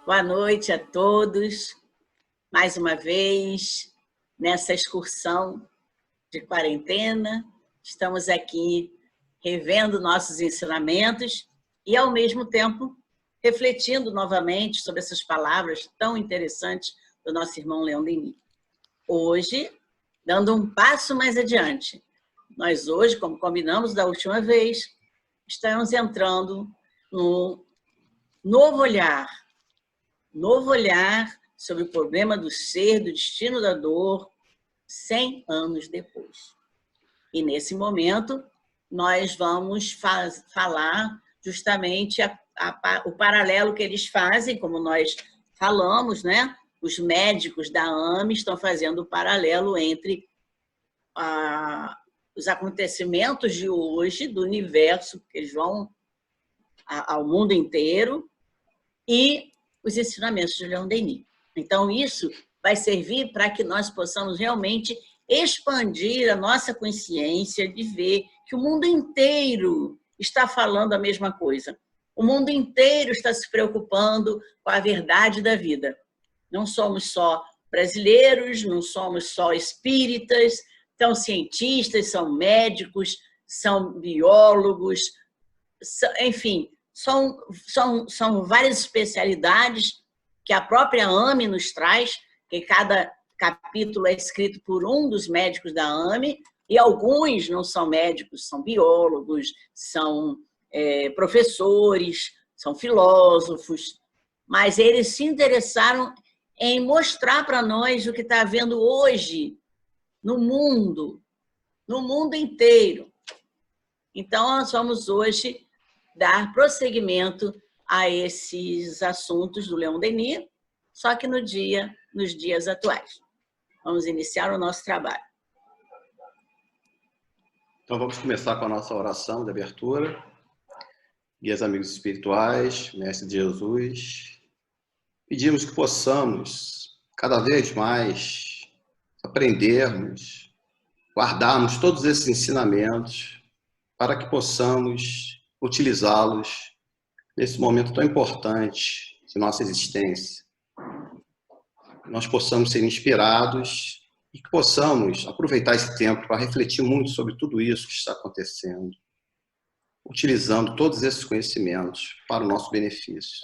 Boa noite a todos. Mais uma vez, nessa excursão de quarentena, estamos aqui revendo nossos ensinamentos e, ao mesmo tempo, refletindo novamente sobre essas palavras tão interessantes do nosso irmão Leon Denis. Hoje, dando um passo mais adiante, nós hoje, como combinamos da última vez, estamos entrando num novo olhar sobre o problema do ser, do destino da dor, 100 anos depois. E, nesse momento, nós vamos falar justamente o paralelo que eles fazem, como nós falamos, né? Os médicos da AME estão fazendo o paralelo entre os acontecimentos de hoje, do universo, que eles vão ao mundo inteiro, e os ensinamentos de Leon Denis. Então, isso vai servir para que nós possamos realmente expandir a nossa consciência de ver que o mundo inteiro está falando a mesma coisa. O mundo inteiro está se preocupando com a verdade da vida. Não somos só brasileiros, não somos só espíritas, são cientistas, são médicos, são biólogos, enfim, são várias especialidades que a própria AME nos traz, que cada capítulo é escrito por um dos médicos da AME, e alguns não são médicos, são biólogos, são professores, são filósofos, mas eles se interessaram em mostrar para nós o que está havendo hoje no mundo inteiro. Então, nós vamos hoje dar prosseguimento a esses assuntos do Leon Denis, só que nos dias atuais. Vamos iniciar o nosso trabalho. Então, vamos começar com a nossa oração de abertura. Guias amigos espirituais, Mestre de Jesus, pedimos que possamos, cada vez mais, aprendermos, guardarmos todos esses ensinamentos para que possamos utilizá-los nesse momento tão importante de nossa existência. Nós possamos ser inspirados e que possamos aproveitar esse tempo para refletir muito sobre tudo isso que está acontecendo, utilizando todos esses conhecimentos para o nosso benefício.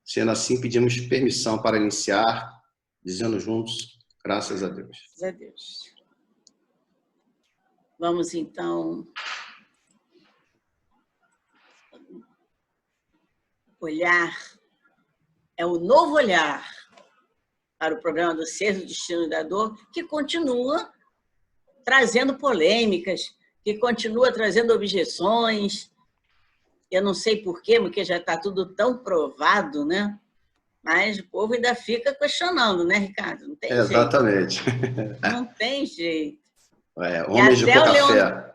Sendo assim, pedimos permissão para iniciar, dizendo juntos, graças a Deus. Graças a Deus. Vamos, então, olhar, é o novo olhar para o problema do ser, do destino e da dor, que continua trazendo polêmicas, que continua trazendo objeções. Eu não sei porquê, porque já está tudo tão provado, né? Mas o povo ainda fica questionando, né, Ricardo? Não tem Exatamente. Jeito. Não tem jeito. Homens de pouca fé.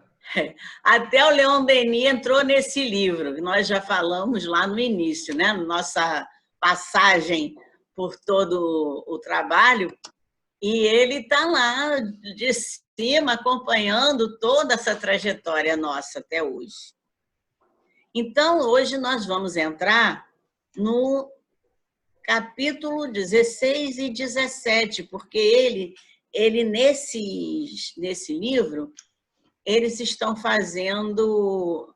Até o Leon Denis entrou nesse livro, que nós já falamos lá no início, né? Nossa passagem por todo o trabalho, e ele está lá de cima acompanhando toda essa trajetória nossa até hoje. Então, hoje nós vamos entrar no capítulo 16 e 17, porque ele nesse livro, eles estão fazendo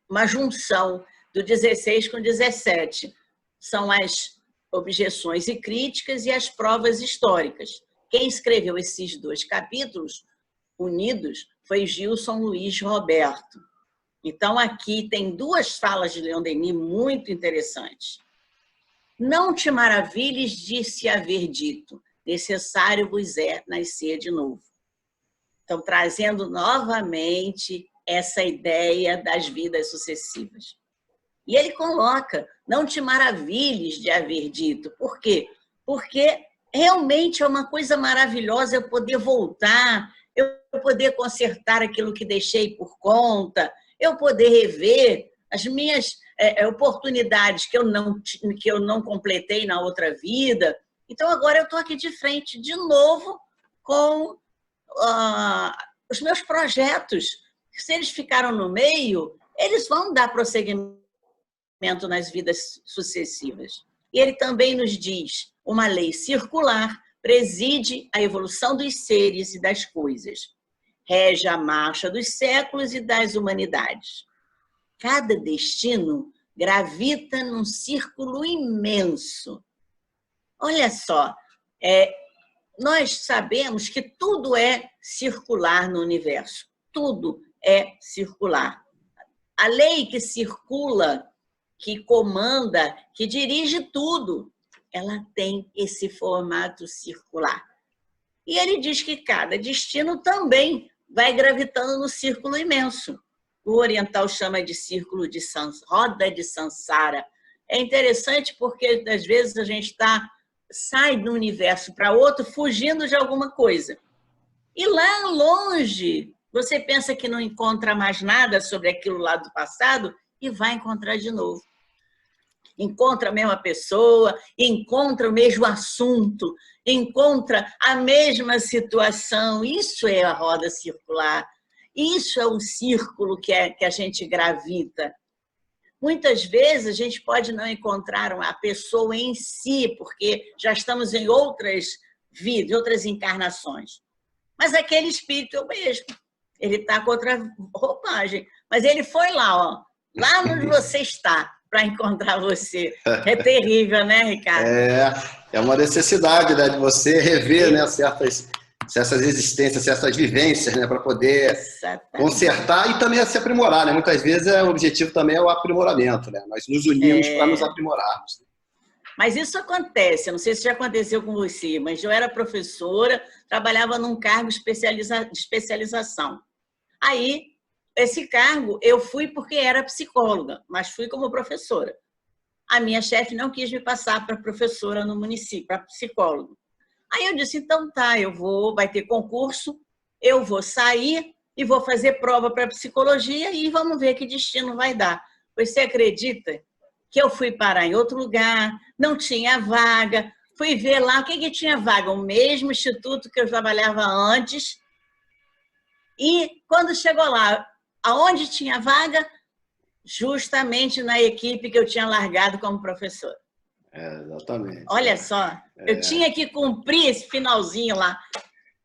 uma junção do 16 com o 17. São as objeções e críticas e as provas históricas. Quem escreveu esses dois capítulos unidos foi Gilson Luiz Roberto. Então, aqui tem duas falas de Leon Denis muito interessantes. Não te maravilhes de se haver dito, necessário vos é nascer de novo. Então, trazendo novamente essa ideia das vidas sucessivas. E ele coloca, não te maravilhes de haver dito. Por quê? Porque realmente é uma coisa maravilhosa eu poder voltar, eu poder consertar aquilo que deixei por conta, eu poder rever as minhas oportunidades que eu não completei na outra vida. Então, agora eu estou aqui de frente de novo com os meus projetos. Se eles ficaram no meio, eles vão dar prosseguimento nas vidas sucessivas. E ele também nos diz: uma lei circular preside a evolução dos seres e das coisas, rege a marcha dos séculos e das humanidades. Cada destino gravita num círculo imenso. Olha só, nós sabemos que tudo é circular no universo. Tudo é circular. A lei que circula, que comanda, que dirige tudo, ela tem esse formato circular. E ele diz que cada destino também vai gravitando no círculo imenso. O oriental chama de círculo de roda de Sansara. É interessante porque, às vezes, a gente sai do universo para outro fugindo de alguma coisa. E lá longe, você pensa que não encontra mais nada sobre aquilo lá do passado e vai encontrar de novo. Encontra a mesma pessoa, encontra o mesmo assunto, encontra a mesma situação. Isso é a roda circular. Isso é o círculo que a gente gravita. Muitas vezes a gente pode não encontrar a pessoa em si, porque já estamos em outras vidas, outras encarnações. Mas aquele espírito é o mesmo. Ele está com outra roupagem. Mas ele foi lá onde você está, para encontrar você. É terrível, né, Ricardo? É uma necessidade, né, de você rever, né, certas existências, certas vivências, né, para poder consertar e também se aprimorar, né? Muitas vezes o objetivo também é o aprimoramento, né? Nós nos unimos para nos aprimorarmos. Mas isso acontece, eu não sei se já aconteceu com você, mas eu era professora, trabalhava num cargo de especialização. Aí, esse cargo, eu fui porque era psicóloga, mas fui como professora. A minha chefe não quis me passar para professora no município, para psicóloga. Aí eu disse, então tá, vai ter concurso, eu vou sair e vou fazer prova para psicologia e vamos ver que destino vai dar. Você acredita que eu fui parar em outro lugar, não tinha vaga, fui ver lá o que tinha vaga, o mesmo instituto que eu trabalhava antes, e quando chegou lá, aonde tinha vaga? Justamente na equipe que eu tinha largado como professora. Exatamente. Olha só, eu tinha que cumprir esse finalzinho lá.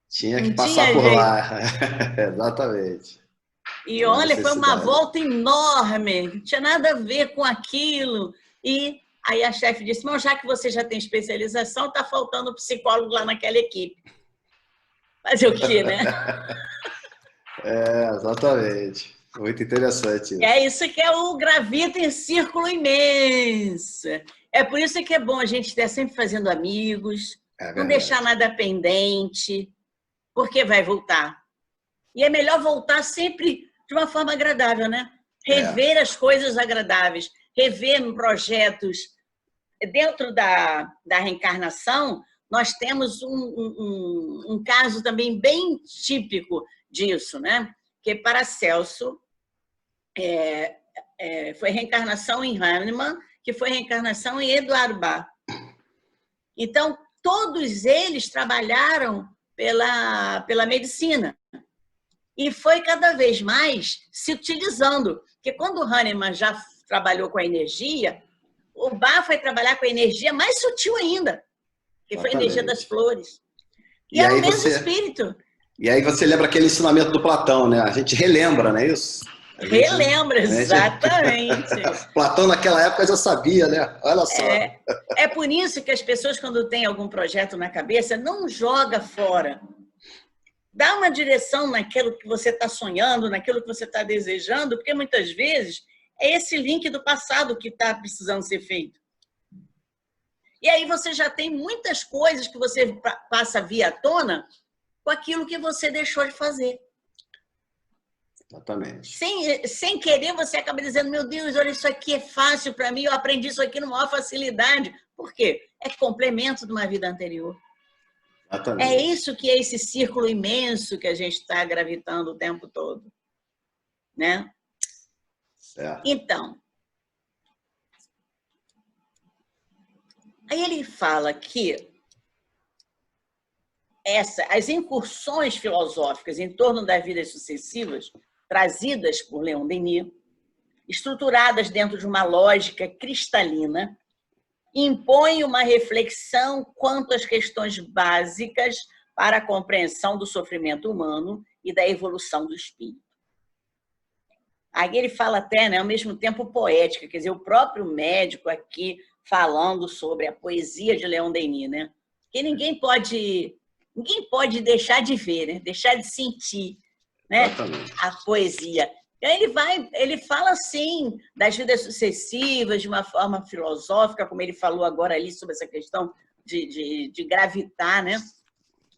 Tinha que passar por lá. Exatamente. E olha, foi uma volta enorme, não tinha nada a ver com aquilo. E aí a chefe disse, mas já que você já tem especialização, está faltando psicólogo lá naquela equipe. Fazer o quê, né? Exatamente. Muito interessante isso. É isso que é o gravita em círculo imenso. É por isso que é bom a gente estar sempre fazendo amigos, não deixar nada pendente, porque vai voltar. E é melhor voltar sempre de uma forma agradável, né? Rever as coisas agradáveis, rever projetos. Dentro da reencarnação, nós temos um caso também bem típico disso, né? Que Paracelso foi reencarnação em Hahnemann, que foi reencarnação em Eduardo Bach. Então, todos eles trabalharam pela medicina. E foi cada vez mais se utilizando. Porque quando o Hahnemann já trabalhou com a energia, o Bach foi trabalhar com a energia mais sutil ainda, que foi a energia das flores. E era o mesmo espírito. E aí você lembra aquele ensinamento do Platão, né? A gente relembra, não é isso? Relembra, exatamente. Platão naquela época já sabia, né? Olha só. É por isso que as pessoas, quando têm algum projeto na cabeça, não joga fora. Dá uma direção naquilo que você está sonhando, naquilo que você está desejando, porque muitas vezes é esse link do passado que está precisando ser feito. E aí você já tem muitas coisas que você passa via tona com aquilo que você deixou de fazer. Exatamente. Sem querer, você acaba dizendo, meu Deus, olha, isso aqui é fácil para mim, eu aprendi isso aqui numa maior facilidade. Por quê? É complemento de uma vida anterior. Exatamente. É isso que é esse círculo imenso que a gente está gravitando o tempo todo. Né? Certo. Então, aí ele fala que as incursões filosóficas em torno das vidas sucessivas, trazidas por Leon Denis, estruturadas dentro de uma lógica cristalina, impõem uma reflexão quanto às questões básicas para a compreensão do sofrimento humano e da evolução do espírito. Aí ele fala até, né, ao mesmo tempo poética, quer dizer, o próprio médico aqui falando sobre a poesia de Leon Denis, né? Que ninguém pode deixar de ver, né? Deixar de sentir, né? A poesia. Ele fala assim das vidas sucessivas de uma forma filosófica, como ele falou agora ali sobre essa questão de gravitar, né,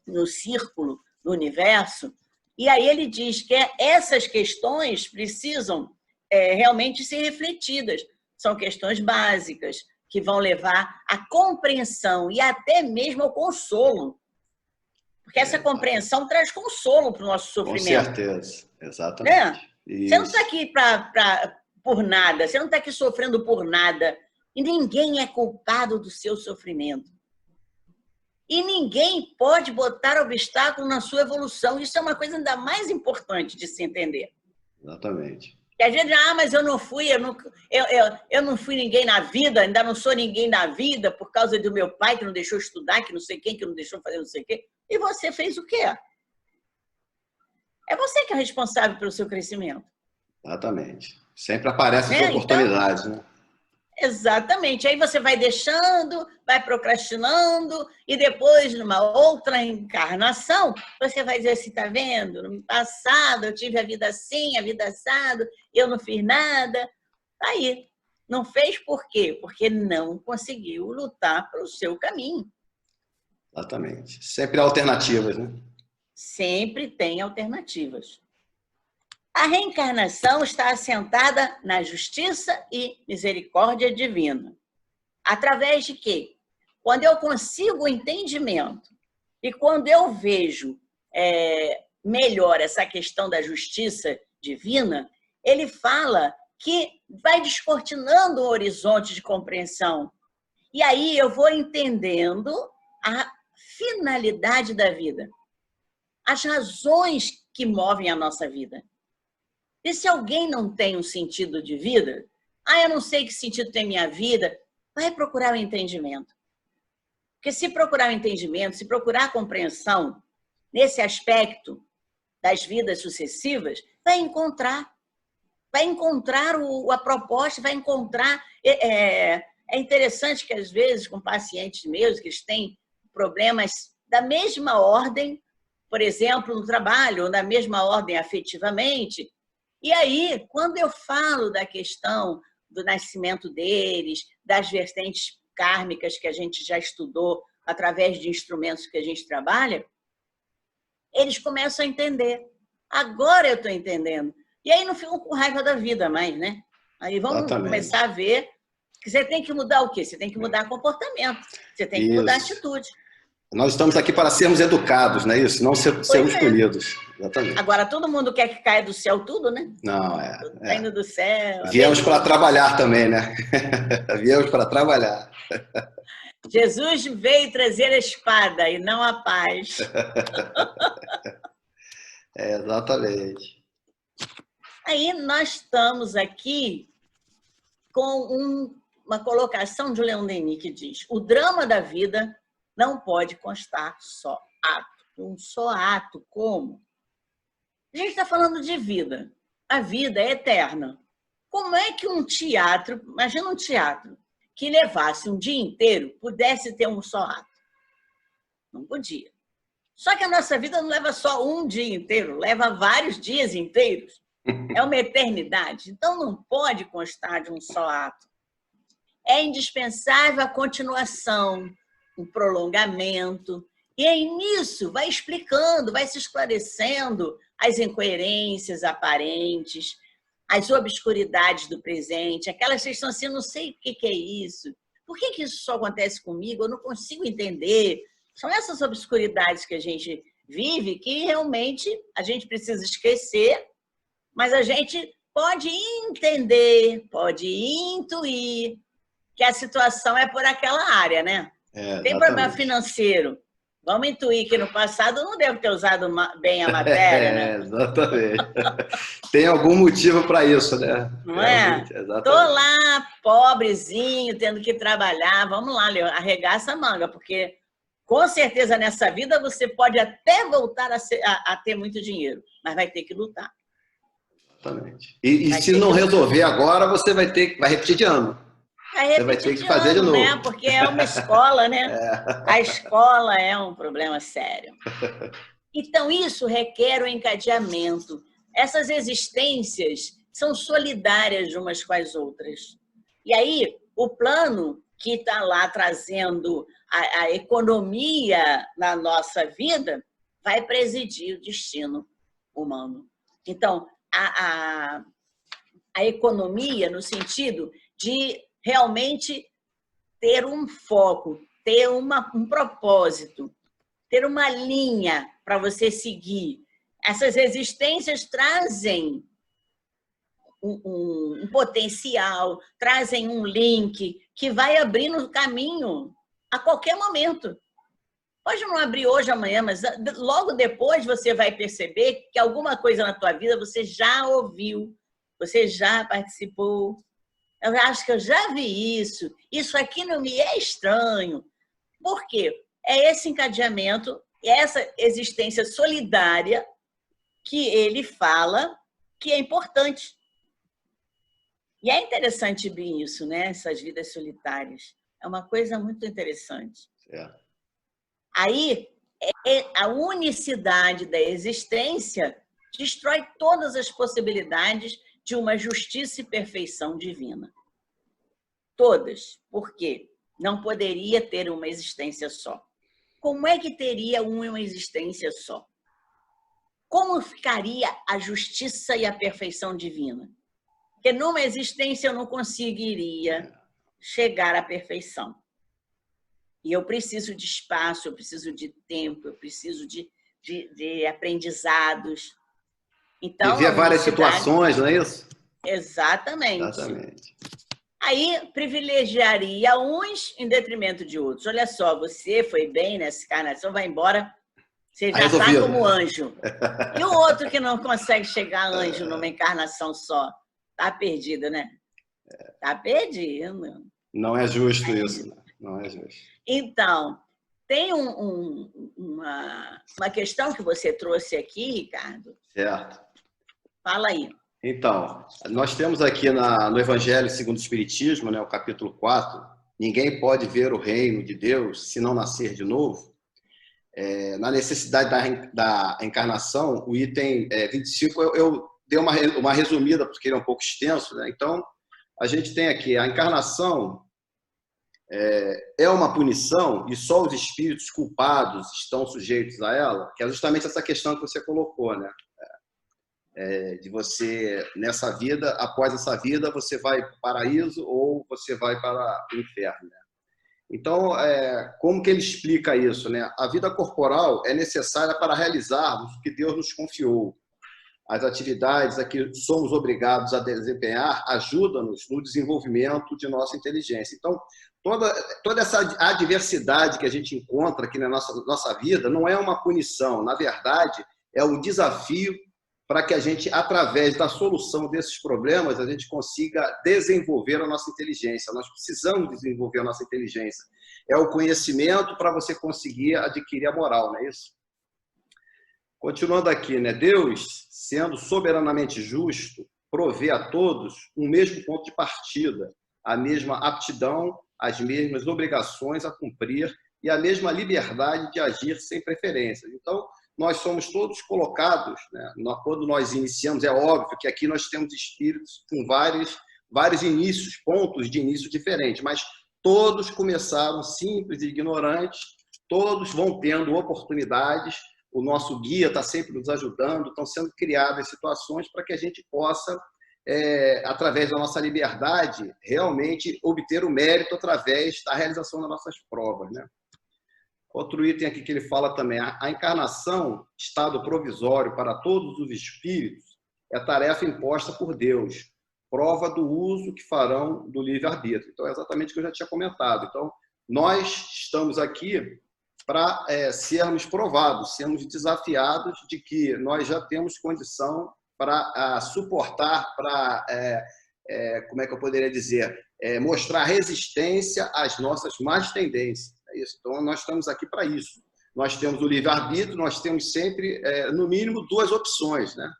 no círculo do universo. E aí ele diz que essas questões precisam realmente ser refletidas. São questões básicas que vão levar à compreensão e até mesmo ao consolo. Porque essa compreensão traz consolo para o nosso sofrimento. Com certeza, exatamente. Você não está aqui por nada, você não está aqui sofrendo por nada. E ninguém é culpado do seu sofrimento. E ninguém pode botar obstáculo na sua evolução. Isso é uma coisa ainda mais importante de se entender. Exatamente. E às vezes, mas eu não fui ninguém na vida, ainda não sou ninguém na vida por causa do meu pai que não deixou estudar, que não sei quem, que não deixou fazer não sei o quê. E você fez o quê? É você que é responsável pelo seu crescimento. Exatamente. Sempre aparecem as oportunidades, né? Exatamente. Aí você vai deixando, vai procrastinando, e depois, numa outra encarnação, você vai dizer assim, tá vendo? No passado eu tive a vida assim, a vida assado, eu não fiz nada. Aí, não fez por quê? Porque não conseguiu lutar pelo seu caminho. Exatamente. Sempre há alternativas, né? Sempre tem alternativas. A reencarnação está assentada na justiça e misericórdia divina. Através de quê? Quando eu consigo o entendimento e quando eu vejo melhor essa questão da justiça divina, ele fala que vai descortinando o horizonte de compreensão. E aí eu vou entendendo a finalidade da vida, as razões que movem a nossa vida. E se alguém não tem um sentido de vida, eu não sei que sentido tem minha vida, vai procurar o entendimento. Porque se procurar o entendimento, se procurar a compreensão nesse aspecto das vidas sucessivas, vai encontrar a proposta, vai encontrar... É interessante que, às vezes, com pacientes meus, que eles têm problemas da mesma ordem, por exemplo, no trabalho, ou da mesma ordem afetivamente. E aí, quando eu falo da questão do nascimento deles, das vertentes kármicas que a gente já estudou através de instrumentos que a gente trabalha, eles começam a entender. Agora eu estou entendendo. E aí não ficam com raiva da vida mais, né? Aí vamos começar a ver que você tem que mudar o quê? Você tem que mudar comportamento, você tem que mudar atitude. Nós estamos aqui para sermos educados, não é isso? Não sermos punidos. Exatamente. Agora, todo mundo quer que caia do céu tudo, né? Não, Tudo caindo do céu. Viemos para trabalhar também, né? Viemos para trabalhar. Jesus veio trazer a espada e não a paz. Exatamente. Aí nós estamos aqui com uma colocação de Leon Denis que diz: o drama da vida não pode constar só ato. Um só ato, como? A gente está falando de vida. A vida é eterna. Como é que um teatro, imagina um teatro, que levasse um dia inteiro, pudesse ter um só ato? Não podia. Só que a nossa vida não leva só um dia inteiro, leva vários dias inteiros. É uma eternidade. Então, não pode constar de um só ato. É indispensável a continuação, um prolongamento. E aí, nisso, vai explicando, vai se esclarecendo as incoerências aparentes, as obscuridades do presente, aquelas questões assim, eu não sei o que é isso, por que isso só acontece comigo, eu não consigo entender. São essas obscuridades que a gente vive que realmente a gente precisa esquecer, mas a gente pode entender, pode intuir que a situação é por aquela área, né? Tem problema financeiro. Vamos intuir que no passado não deve ter usado bem a matéria, né? Exatamente. Tem algum motivo para isso, né? Não é? Tô lá, pobrezinho, tendo que trabalhar. Vamos lá, Leo, arregaça a manga, porque com certeza nessa vida você pode até voltar a ter muito dinheiro, mas vai ter que lutar. Exatamente. E se não resolver agora, você vai repetir de ano. Você vai ter que fazer de novo, né? Porque é uma escola, né? A escola é um problema sério. Então, isso requer o encadeamento. Essas existências são solidárias umas com as outras. E aí, o plano que está lá trazendo a economia na nossa vida vai presidir o destino humano. Então, a economia no sentido de realmente ter um foco, ter um propósito, ter uma linha para você seguir. Essas existências trazem um potencial, trazem um link que vai abrindo o caminho a qualquer momento. Pode não abrir hoje, amanhã, mas logo depois você vai perceber que alguma coisa na tua vida você já ouviu, você já participou. Eu acho que eu já vi isso. Isso aqui não me é estranho. Por quê? É esse encadeamento, essa existência solidária que ele fala que é importante. E é interessante bem isso, né? Essas vidas solitárias. É uma coisa muito interessante. Aí, a unicidade da existência destrói todas as possibilidades de uma justiça e perfeição divina. Todas. Por quê? Não poderia ter uma existência só. Como é que teria uma existência só? Como ficaria a justiça e a perfeição divina? Porque numa existência eu não conseguiria chegar à perfeição. E eu preciso de espaço, eu preciso de tempo, eu preciso de aprendizados. Então, viver várias situações, não é isso? Exatamente. Exatamente. Aí privilegiaria uns em detrimento de outros. Olha só, você foi bem nessa encarnação, vai embora, você já está como anjo. E o outro que não consegue chegar a anjo numa encarnação só? Está perdido, né? Está perdido. Não é justo isso, não é justo. Então, tem uma questão que você trouxe aqui, Ricardo. Certo. Fala aí. Então, nós temos aqui no Evangelho segundo o Espiritismo, né, o capítulo 4, ninguém pode ver o reino de Deus se não nascer de novo. Na necessidade da encarnação, o item 25, eu dei uma resumida, porque ele é um pouco extenso, né? Então, a gente tem aqui a encarnação é uma punição e só os espíritos culpados estão sujeitos a ela, que é justamente essa questão que você colocou, né? De você, nessa vida, após essa vida, você vai para o paraíso ou você vai para o inferno, né? Então, como que ele explica isso, né? A vida corporal é necessária para realizarmos o que Deus nos confiou. As atividades a que somos obrigados a desempenhar ajudam-nos no desenvolvimento de nossa inteligência. Então, toda essa adversidade que a gente encontra aqui na nossa vida não é uma punição, na verdade, é um desafio para que a gente, através da solução desses problemas, a gente consiga desenvolver a nossa inteligência. Nós precisamos desenvolver a nossa inteligência. É o conhecimento para você conseguir adquirir a moral, não é isso? Continuando aqui, né? Deus, sendo soberanamente justo, provê a todos um mesmo ponto de partida, a mesma aptidão, as mesmas obrigações a cumprir e a mesma liberdade de agir sem preferências. Então, nós somos todos colocados, né? Quando nós iniciamos, é óbvio que aqui nós temos espíritos com vários inícios, pontos de início diferentes, mas todos começaram simples e ignorantes, todos vão tendo oportunidades, o nosso guia está sempre nos ajudando, estão sendo criadas situações para que a gente possa, através da nossa liberdade, realmente obter o mérito através da realização das nossas provas, né? Outro item aqui que ele fala também, a encarnação, estado provisório para todos os espíritos, é tarefa imposta por Deus, prova do uso que farão do livre-arbítrio. Então, é exatamente o que eu já tinha comentado. Então, nós estamos aqui para sermos provados, sermos desafiados de que nós já temos condição para suportar, para, como é que eu poderia dizer, mostrar resistência às nossas más tendências. É isso. Então, nós estamos aqui para isso. Nós temos o livre-arbítrio, nós temos sempre, no mínimo, duas opções, né?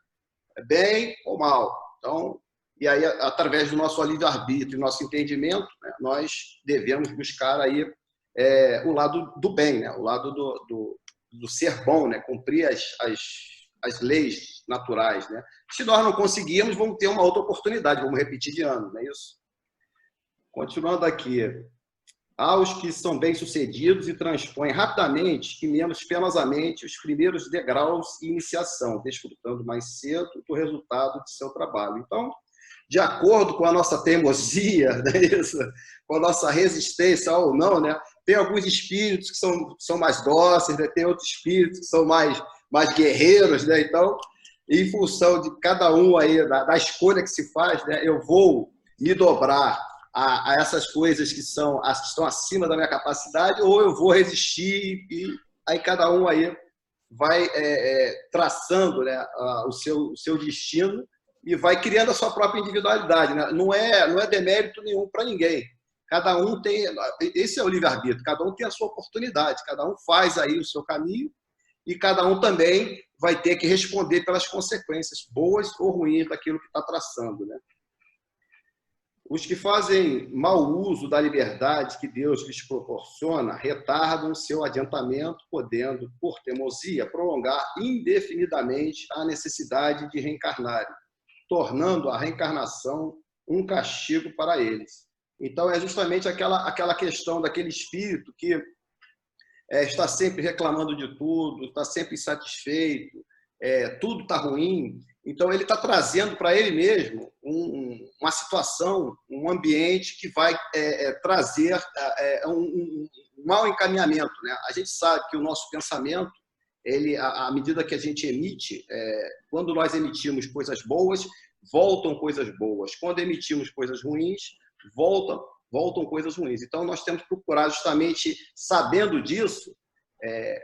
Bem ou mal. Então, e aí, através do nosso livre-arbítrio e nosso entendimento, né, nós devemos buscar aí o lado do bem, né? O lado do ser bom, né? Cumprir as leis naturais, né? Se nós não conseguirmos, vamos ter uma outra oportunidade, vamos repetir de ano, não é isso? Continuando aqui. Aos que são bem-sucedidos e transpõem rapidamente e menos penosamente os primeiros degraus de iniciação, desfrutando mais cedo do resultado de seu trabalho. Então, de acordo com a nossa teimosia, né, isso, com a nossa resistência ou não, né, tem alguns espíritos que são mais dóceis, né, tem outros espíritos que são mais guerreiros, né, então, em função de cada um aí, da escolha que se faz, né, eu vou me dobrar a essas coisas que estão acima da minha capacidade, ou eu vou resistir, e aí cada um aí vai traçando, né, o seu destino e vai criando a sua própria individualidade, né? Não é demérito nenhum para ninguém. Cada um tem, esse é o livre-arbítrio, cada um tem a sua oportunidade, cada um faz aí o seu caminho e cada um também vai ter que responder pelas consequências, boas ou ruins, daquilo que está traçando, né? Os que fazem mau uso da liberdade que Deus lhes proporciona retardam o seu adiantamento, podendo, por teimosia, prolongar indefinidamente a necessidade de reencarnarem, tornando a reencarnação um castigo para eles. Então, é justamente aquela questão daquele espírito que está sempre reclamando de tudo, está sempre insatisfeito, tudo está ruim. Então, ele está trazendo para ele mesmo uma situação, um ambiente que vai trazer um mau encaminhamento, né? A gente sabe que o nosso pensamento, à medida que a gente emite, quando nós emitimos coisas boas, voltam coisas boas. Quando emitimos coisas ruins, voltam coisas ruins. Então, nós temos que procurar, justamente sabendo disso,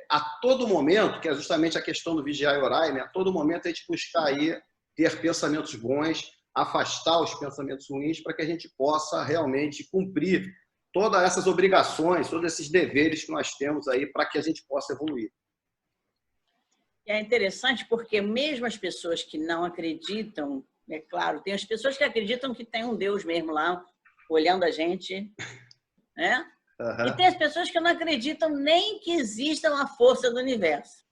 a todo momento, que é justamente a questão do vigiar e orar, né? A todo momento a gente buscar aí ter pensamentos bons, afastar os pensamentos ruins, para que a gente possa realmente cumprir todas essas obrigações, todos esses deveres que nós temos aí, para que a gente possa evoluir. É interessante porque mesmo as pessoas que não acreditam, é claro, tem as pessoas que acreditam que tem um Deus mesmo lá, olhando a gente, né? Uhum. E tem as pessoas que não acreditam nem que exista uma força do universo,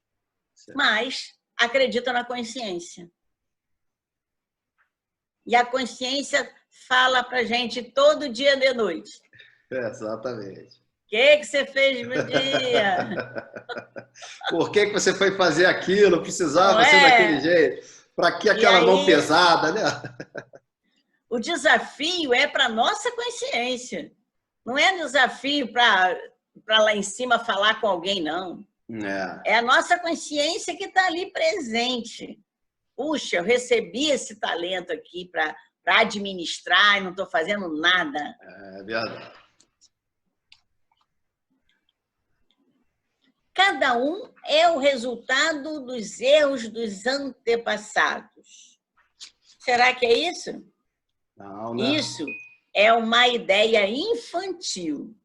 certo, mas acreditam na consciência. E a consciência fala para a gente todo dia de noite. Exatamente. O que você fez no dia? Por que você foi fazer aquilo? Precisava ser daquele jeito? Para que aquela mão pesada, né? O desafio é para a nossa consciência. Não é desafio para lá em cima falar com alguém, não. É a nossa consciência que está ali presente. Puxa, eu recebi esse talento aqui para administrar e não estou fazendo nada. É verdade. Cada um é o resultado dos erros dos antepassados. Será que é isso? Não, né? Isso é uma ideia infantil,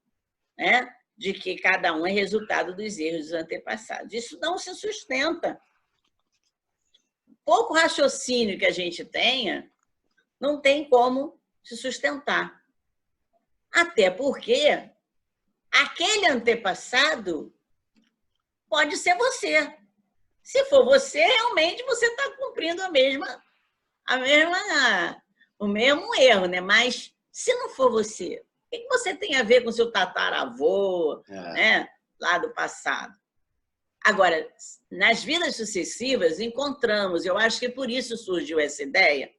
né? De que cada um é resultado dos erros dos antepassados. Isso não se sustenta. Pouco raciocínio que a gente tenha, não tem como se sustentar. Até porque aquele antepassado pode ser você. Se for você, realmente você está cumprindo o mesmo erro, né? Mas se não for você, o que você tem a ver com seu tataravô, né? Lá do passado? Agora, nas vidas sucessivas, encontramos, eu acho que por isso surgiu essa ideia.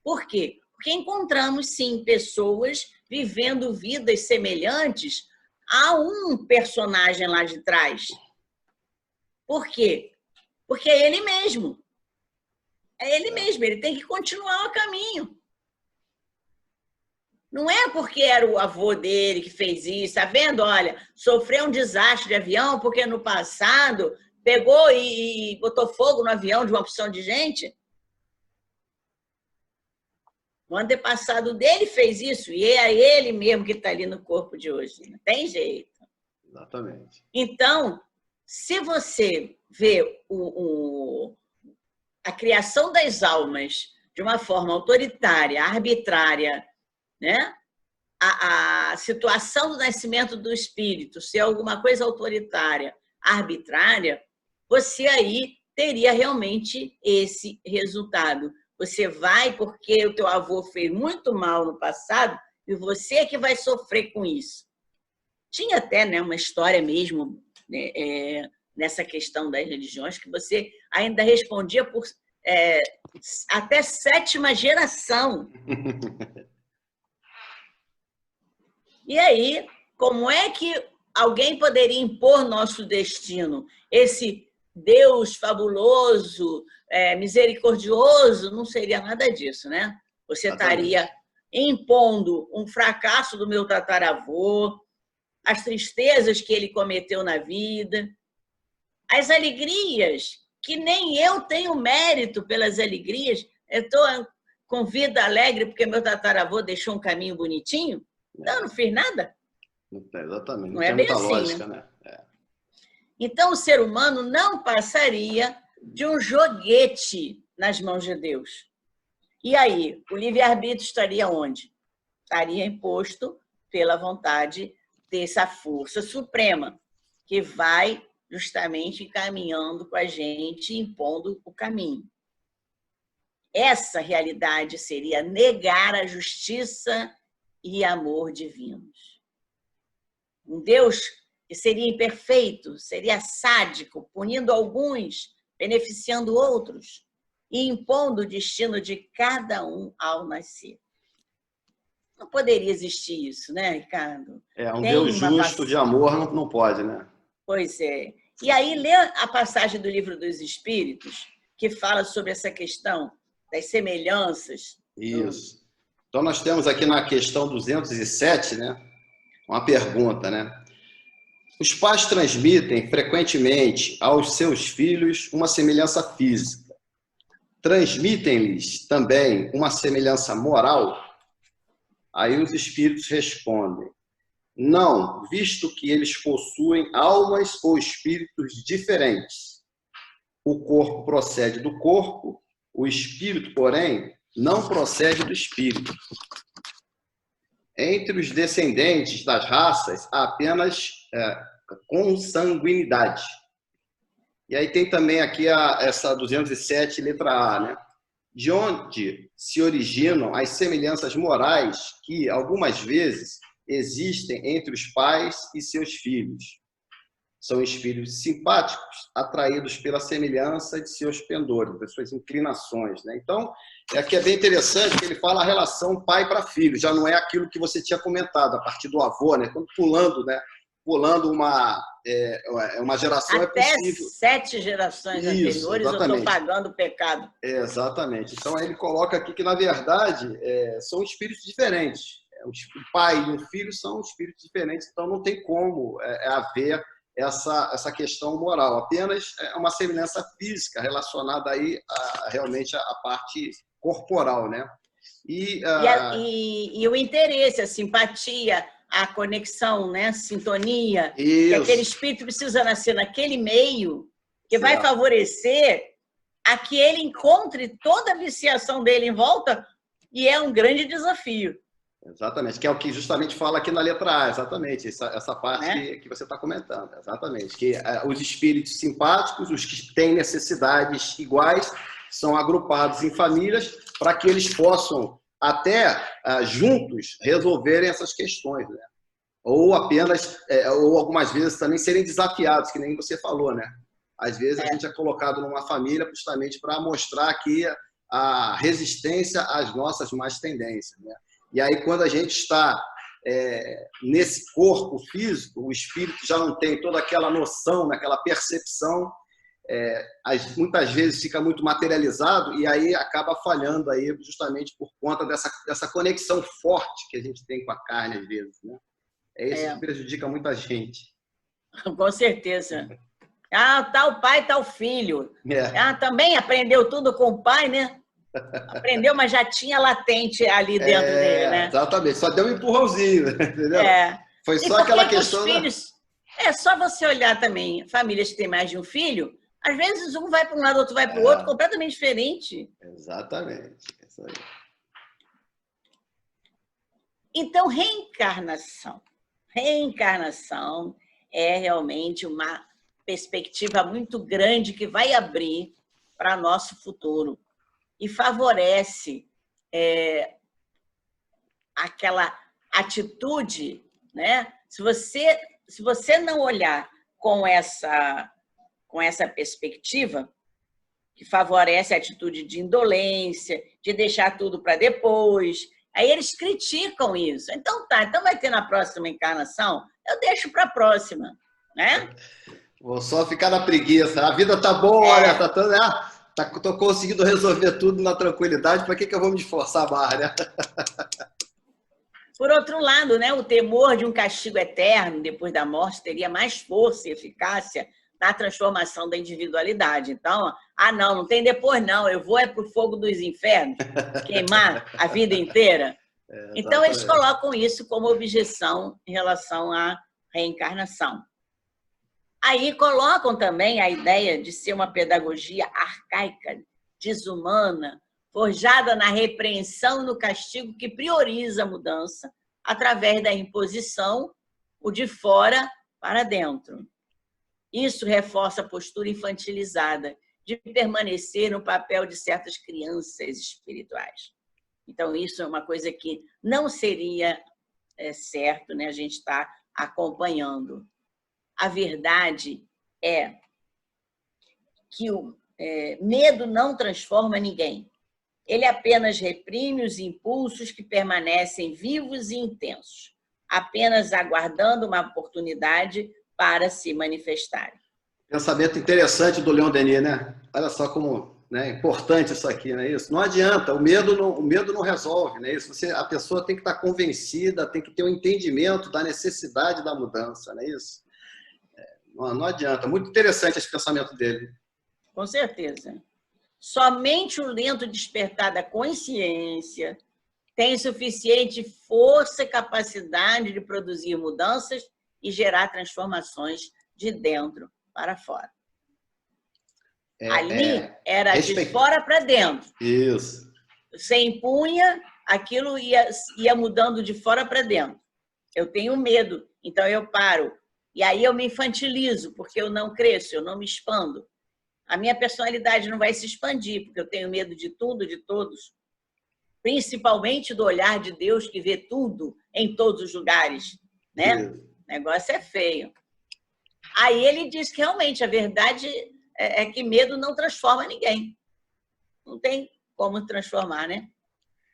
Por quê? Porque encontramos, sim, pessoas vivendo vidas semelhantes a um personagem lá de trás. Por quê? Porque é ele mesmo. É ele mesmo, ele tem que continuar o caminho. Não é porque era o avô dele que fez isso, tá vendo? Olha, sofreu um desastre de avião porque no passado pegou e botou fogo no avião de uma opção de gente. O antepassado dele fez isso e é ele mesmo que está ali no corpo de hoje. Não tem jeito. Exatamente. Então, se você vê a criação das almas de uma forma autoritária, arbitrária, né? A situação do nascimento do espírito ser alguma coisa autoritária, arbitrária, você aí teria realmente esse resultado. Você vai porque o teu avô fez muito mal no passado e você é que vai sofrer com isso. Tinha até, né, uma história mesmo, né, nessa questão das religiões, que você ainda respondia por até 7ª geração. E aí, como é que alguém poderia impor nosso destino? Esse Deus fabuloso, misericordioso, não seria nada disso, né? Você estaria impondo um fracasso do meu tataravô, as tristezas que ele cometeu na vida, as alegrias, que nem eu tenho mérito pelas alegrias. Eu estou com vida alegre porque meu tataravô deixou um caminho bonitinho. Então, eu não fiz nada. Exatamente. Não é bem assim, lógica, né? Então, o ser humano não passaria de um joguete nas mãos de Deus. E aí, o livre-arbítrio estaria onde? Estaria imposto pela vontade dessa força suprema, que vai justamente caminhando com a gente, impondo o caminho. Essa realidade seria negar a justiça e amor divinos. Um Deus que seria imperfeito, seria sádico, punindo alguns, beneficiando outros e impondo o destino de cada um ao nascer. Não poderia existir isso, né, Ricardo? Um Deus justo de amor não pode, né? Pois é. E aí, lê a passagem do Livro dos Espíritos, que fala sobre essa questão das semelhanças. Isso. Então, nós temos aqui na questão 207, né, uma pergunta, né? Os pais transmitem frequentemente aos seus filhos uma semelhança física. Transmitem-lhes também uma semelhança moral? Aí os espíritos respondem: não, visto que eles possuem almas ou espíritos diferentes. O corpo procede do corpo, o espírito, porém, não procede do espírito. Entre os descendentes das raças, há apenas consanguinidade. E aí tem também aqui essa 207, letra A, né? De onde se originam as semelhanças morais que, algumas vezes, existem entre os pais e seus filhos. São espíritos simpáticos, atraídos pela semelhança de seus pendores, das suas inclinações, né? Então, aqui é bem interessante que ele fala a relação pai para filho, já não é aquilo que você tinha comentado, a partir do avô, né? Quando pulando, né? Pulando uma geração até é possível. 7 gerações anteriores, exatamente. Eu estou pagando o pecado. Exatamente. Então, ele coloca aqui que, na verdade, são espíritos diferentes. O pai e o filho são espíritos diferentes, então não tem como haver essa questão moral. Apenas uma semelhança física relacionada aí realmente à parte corporal, né? E o interesse, a simpatia, a conexão, né? Sintonia, isso. Que aquele espírito precisa nascer naquele meio que vai favorecer a que ele encontre toda a viciação dele em volta, e é um grande desafio. Exatamente, que é o que justamente fala aqui na letra A, exatamente, essa parte que você está comentando, exatamente, que os espíritos simpáticos, os que têm necessidades iguais, são agrupados em famílias para que eles possam até juntos resolverem essas questões, né? Ou apenas, ou algumas vezes também serem desafiados, que nem você falou, né? Às vezes a gente é colocado numa família justamente para mostrar aqui a resistência às nossas más tendências, né? E aí, quando a gente está nesse corpo físico, o espírito já não tem toda aquela noção, aquela percepção, muitas vezes fica muito materializado e aí acaba falhando aí justamente por conta dessa conexão forte que a gente tem com a carne às vezes, né? É isso que prejudica muita gente. Com certeza. Tal pai, tal filho. Também aprendeu tudo com o pai, né? Aprendeu, mas já tinha latente ali dentro dele, né? Exatamente, só deu um empurrãozinho, entendeu? Foi só aquela questão. Os filhos, só você olhar também, famílias que têm mais de um filho, às vezes um vai para um lado, outro vai para o outro, completamente diferente. Exatamente. Isso aí. Então, reencarnação. Reencarnação é realmente uma perspectiva muito grande que vai abrir para nosso futuro e favorece aquela atitude, né? Se você não olhar com essa perspectiva, que favorece a atitude de indolência, de deixar tudo para depois, aí eles criticam isso. Então vai ter na próxima encarnação, eu deixo para a próxima, né? Vou só ficar na preguiça. A vida tá boa, olha, tô conseguindo resolver tudo na tranquilidade, para que eu vou me esforçar mais, né? Por outro lado, né, o temor de um castigo eterno depois da morte teria mais força e eficácia na transformação da individualidade. Então, não tem depois não, eu vou para o fogo dos infernos, queimar a vida inteira. Então, eles colocam isso como objeção em relação à reencarnação. Aí colocam também a ideia de ser uma pedagogia arcaica, desumana, forjada na repreensão e no castigo que prioriza a mudança através da imposição, o de fora para dentro. Isso reforça a postura infantilizada de permanecer no papel de certas crianças espirituais. Então, isso é uma coisa que não seria certo, né? A gente está acompanhando. A verdade é que o medo não transforma ninguém. Ele apenas reprime os impulsos que permanecem vivos e intensos, apenas aguardando uma oportunidade para se manifestarem. Pensamento interessante do Leon Denis, né? Olha só como é importante isso aqui, não é isso? Não adianta, o medo não resolve, não é isso? A pessoa tem que estar convencida, tem que ter um entendimento da necessidade da mudança, não é isso? Não adianta. Muito interessante esse pensamento dele. Com certeza. Somente o lento despertar da consciência tem suficiente força e capacidade de produzir mudanças e gerar transformações de dentro para fora. Ali era de fora para dentro. Isso. Você impunha, aquilo ia mudando de fora para dentro. Eu tenho medo, então eu paro. E aí eu me infantilizo, porque eu não cresço, eu não me expando. A minha personalidade não vai se expandir, porque eu tenho medo de tudo, de todos. Principalmente do olhar de Deus, que vê tudo em todos os lugares, né? O negócio é feio. Aí ele diz que realmente a verdade é que medo não transforma ninguém. Não tem como transformar, né?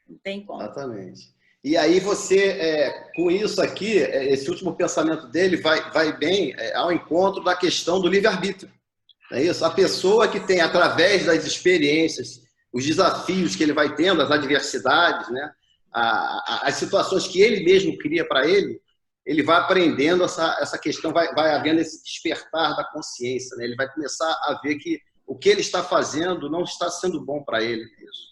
Não tem como. Exatamente. E aí você, com isso aqui, esse último pensamento dele vai bem ao encontro da questão do livre-arbítrio. É isso? A pessoa que tem, através das experiências, os desafios que ele vai tendo, as adversidades, né? As situações que ele mesmo cria para ele, ele vai aprendendo essa questão, vai havendo esse despertar da consciência, né? Ele vai começar a ver que o que ele está fazendo não está sendo bom para ele. Isso.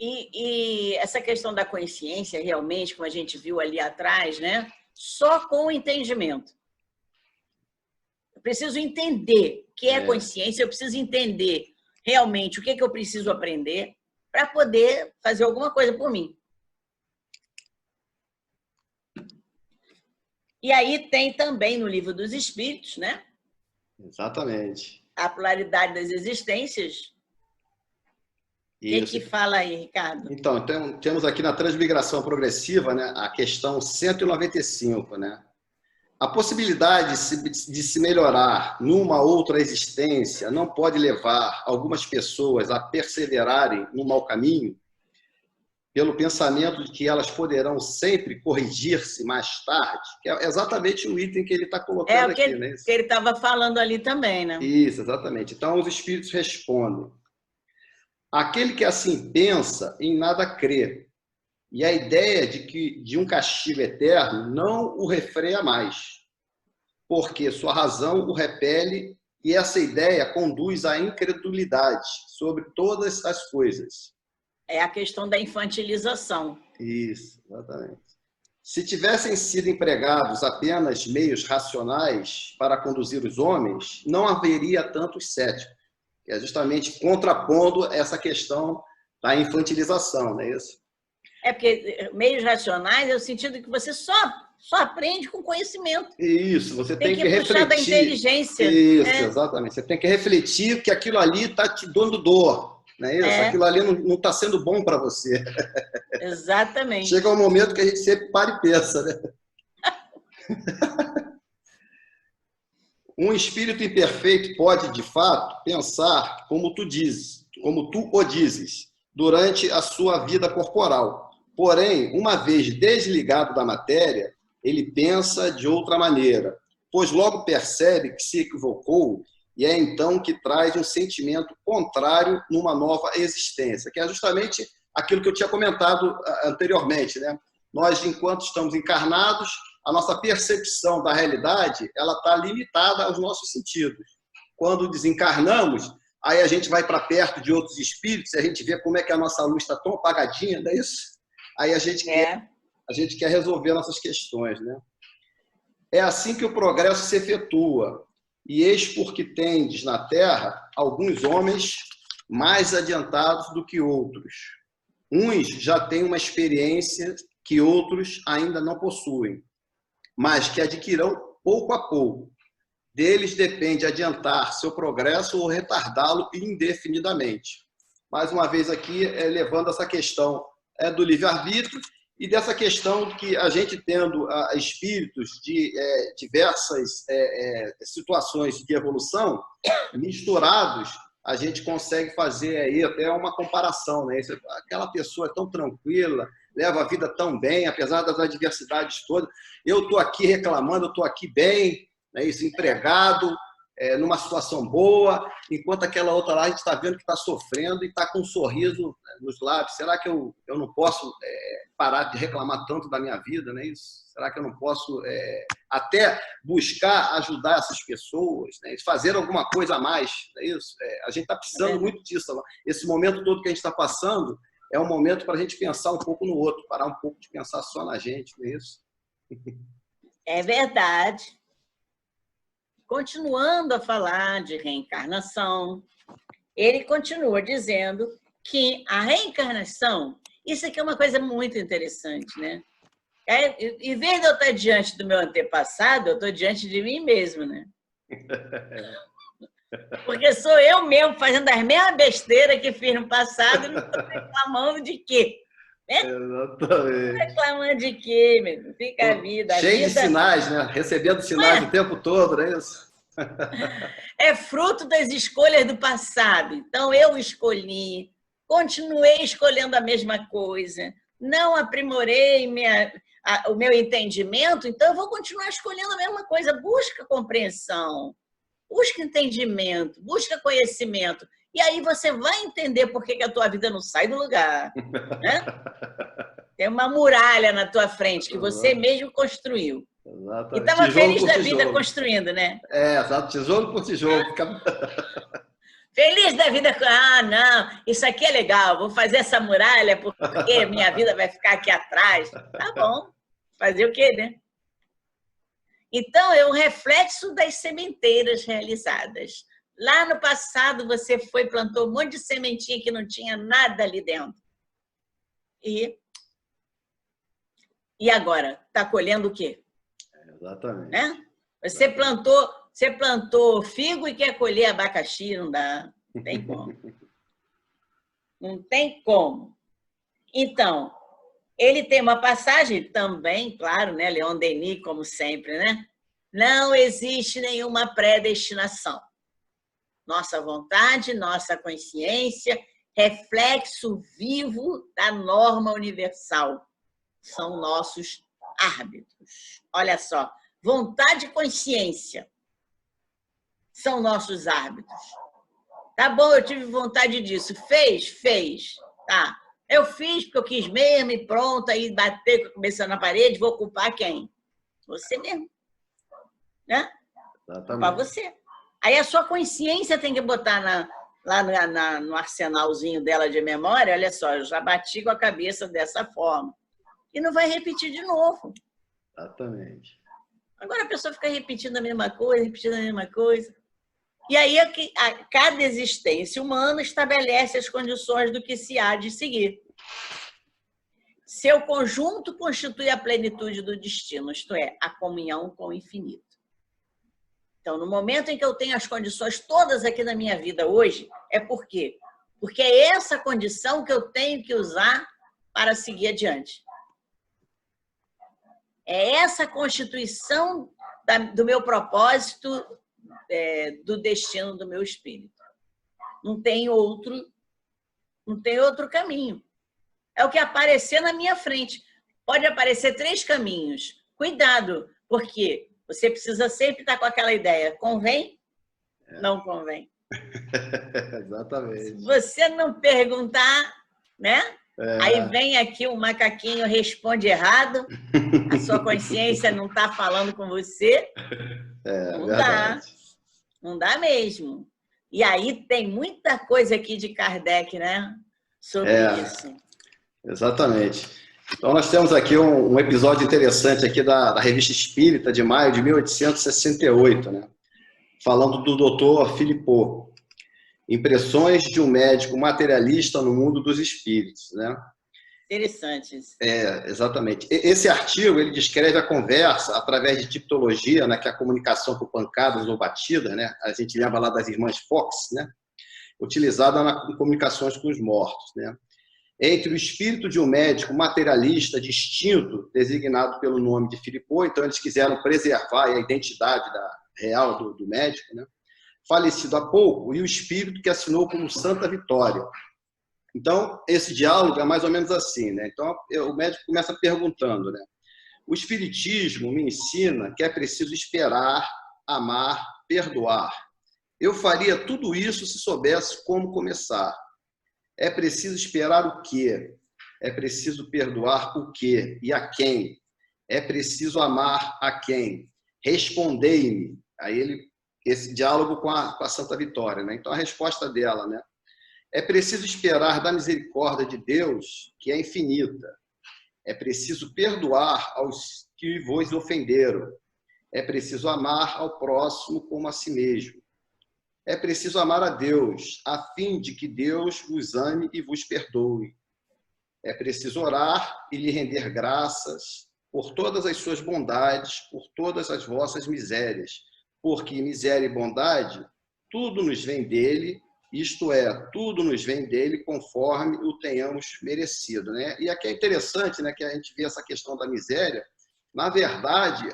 E essa questão da consciência, realmente, como a gente viu ali atrás, né? Só com o entendimento. Eu preciso entender o que é consciência, eu preciso entender realmente o que eu preciso aprender para poder fazer alguma coisa por mim. E aí tem também no Livro dos Espíritos, né? Exatamente. A pluralidade das existências. O que fala aí, Ricardo? Então, temos aqui na Transmigração Progressiva, né, a questão 195, né? A possibilidade de se melhorar numa outra existência não pode levar algumas pessoas a perseverarem no mau caminho? pelo pensamento de que elas poderão sempre corrigir-se mais tarde, que é exatamente o item que ele está colocando aqui, né? Que ele estava falando ali também, né? Isso, exatamente. Então, os espíritos respondem: aquele que assim pensa, em nada crê, e a ideia de um castigo eterno não o refreia mais, porque sua razão o repele e essa ideia conduz à incredulidade sobre todas as coisas. É a questão da infantilização. Isso, exatamente. Se tivessem sido empregados apenas meios racionais para conduzir os homens, não haveria tantos céticos, que é justamente contrapondo essa questão da infantilização, não é isso? É porque meios racionais é o sentido que você só aprende com conhecimento. Isso, você tem que puxar refletir. Da inteligência. Isso, exatamente. Você tem que refletir que aquilo ali está te dando dor. Não é isso? Aquilo ali não está sendo bom para você. Exatamente. Chega um momento que a gente sempre para e pensa, né? Um espírito imperfeito pode, de fato, pensar como tu o dizes, durante a sua vida corporal. Porém, uma vez desligado da matéria, ele pensa de outra maneira, pois logo percebe que se equivocou e é então que traz um sentimento contrário numa nova existência, que é justamente aquilo que eu tinha comentado anteriormente, né? Nós, enquanto estamos encarnados, a nossa percepção da realidade ela está limitada aos nossos sentidos. Quando desencarnamos, aí a gente vai para perto de outros espíritos, e a gente vê como é que a nossa luz está tão apagadinha, não é isso? Aí a gente quer resolver nossas questões, né? É assim que o progresso se efetua. E eis porque tendes na Terra alguns homens mais adiantados do que outros. Uns já têm uma experiência que outros ainda não possuem, mas que adquirirão pouco a pouco. Deles depende adiantar seu progresso ou retardá-lo indefinidamente. Mais uma vez aqui, levando essa questão do livre-arbítrio e dessa questão que a gente tendo espíritos de diversas situações de evolução misturados, a gente consegue fazer aí até uma comparação, né? Aquela pessoa é tão tranquila, leva a vida tão bem, apesar das adversidades todas. Eu estou aqui reclamando, eu estou aqui bem, né? Isso, empregado, numa situação boa, enquanto aquela outra lá a gente está vendo que está sofrendo e está com um sorriso nos lábios. Será que eu não posso parar de reclamar tanto da minha vida, né? Isso? Será que eu não posso até buscar ajudar essas pessoas, né? Fazer alguma coisa a mais? É isso? A gente está precisando muito disso. Esse momento todo que a gente está passando é um momento para a gente pensar um pouco no outro, parar um pouco de pensar só na gente, não é isso? É verdade. Continuando a falar de reencarnação, ele continua dizendo que a reencarnação, isso aqui é uma coisa muito interessante, né? Em vez de eu estar diante do meu antepassado, eu estou diante de mim mesmo, né? Porque sou eu mesmo fazendo as mesmas besteiras que fiz no passado e não estou reclamando de quê? Né? Exatamente. Reclamando de quê, meu? Fica a vida. Cheio de sinais, né? Recebendo sinais o tempo todo, não é isso? É fruto das escolhas do passado. Então, eu escolhi, continuei escolhendo a mesma coisa, não aprimorei o meu entendimento, então eu vou continuar escolhendo a mesma coisa. Busca compreensão, busca entendimento, busca conhecimento. E aí você vai entender por que a tua vida não sai do lugar. Né? Tem uma muralha na tua frente que você mesmo construiu. Exatamente. E estava feliz da vida construindo, né? Exato, tijolo por tijolo. Feliz da vida. Ah, não, isso aqui é legal, vou fazer essa muralha porque minha vida vai ficar aqui atrás. Tá bom, fazer o quê, né? Então, é um reflexo das sementeiras realizadas. Lá no passado, você plantou um monte de sementinha que não tinha nada ali dentro. E agora? Está colhendo o quê? Exatamente. Né? Você plantou figo e quer colher abacaxi, não dá. Não tem como. Não tem como. Então, ele tem uma passagem também, claro, né? Leon Denis, como sempre, né? Não existe nenhuma predestinação. Nossa vontade, nossa consciência reflexo vivo da norma universal. São nossos árbitros. Olha só, vontade e consciência são nossos árbitros. Tá bom, eu tive vontade disso. Fez? Fez. Tá. Eu fiz porque eu quis mesmo e pronto, aí bater com a cabeça na parede, vou culpar quem? Você mesmo. Né? Culpar você. Aí a sua consciência tem que botar lá no arsenalzinho dela de memória, olha só, eu já bati com a cabeça dessa forma. E não vai repetir de novo. Exatamente. Agora a pessoa fica repetindo a mesma coisa. E aí cada existência humana estabelece as condições do que se há de seguir. Seu conjunto constitui a plenitude do destino, isto é, a comunhão com o infinito. Então, no momento em que eu tenho as condições todas aqui na minha vida hoje, é por quê? Porque é essa condição que eu tenho que usar para seguir adiante. É essa constituição do meu propósito, do destino do meu espírito. Não tem outro caminho. É o que aparecer na minha frente. Pode aparecer 3 caminhos. Cuidado, porque você precisa sempre estar com aquela ideia. Convém? Não convém. Exatamente. Se você não perguntar, né? Aí vem aqui o macaquinho, responde errado, a sua consciência não está falando com você. Não dá. Não dá mesmo. E aí tem muita coisa aqui de Kardec, né? Sobre isso. Exatamente. Então, nós temos aqui um episódio interessante aqui da Revista Espírita, de maio de 1868, né? Falando do doutor Philippot. Impressões de um médico materialista no mundo dos espíritos, né? Interessante. Exatamente. Esse artigo, ele descreve a conversa através de tipologia, né, que é a comunicação por pancadas ou batidas, né? A gente lembra lá das irmãs Fox, né? Utilizada em comunicações com os mortos, né? Entre o espírito de um médico materialista distinto, designado pelo nome de Philippot, então eles quiseram preservar a identidade real do médico, né? Falecido há pouco, e o espírito que assinou como Santa Vitória. Então, esse diálogo é mais ou menos assim, né? Então, o médico começa perguntando, né? O espiritismo me ensina que é preciso esperar, amar, perdoar. Eu faria tudo isso se soubesse como começar. É preciso esperar o quê? É preciso perdoar o quê? E a quem? É preciso amar a quem? Respondei-me. Aí esse diálogo com a Santa Vitória, né? Então, a resposta dela, né? É preciso esperar da misericórdia de Deus, que é infinita. É preciso perdoar aos que vos ofenderam. É preciso amar ao próximo como a si mesmo. É preciso amar a Deus, a fim de que Deus vos ame e vos perdoe. É preciso orar e lhe render graças por todas as suas bondades, por todas as vossas misérias, porque miséria e bondade, tudo nos vem dele, isto é, tudo nos vem dele conforme o tenhamos merecido, né? E aqui é interessante, né, que a gente vê essa questão da miséria. Na verdade,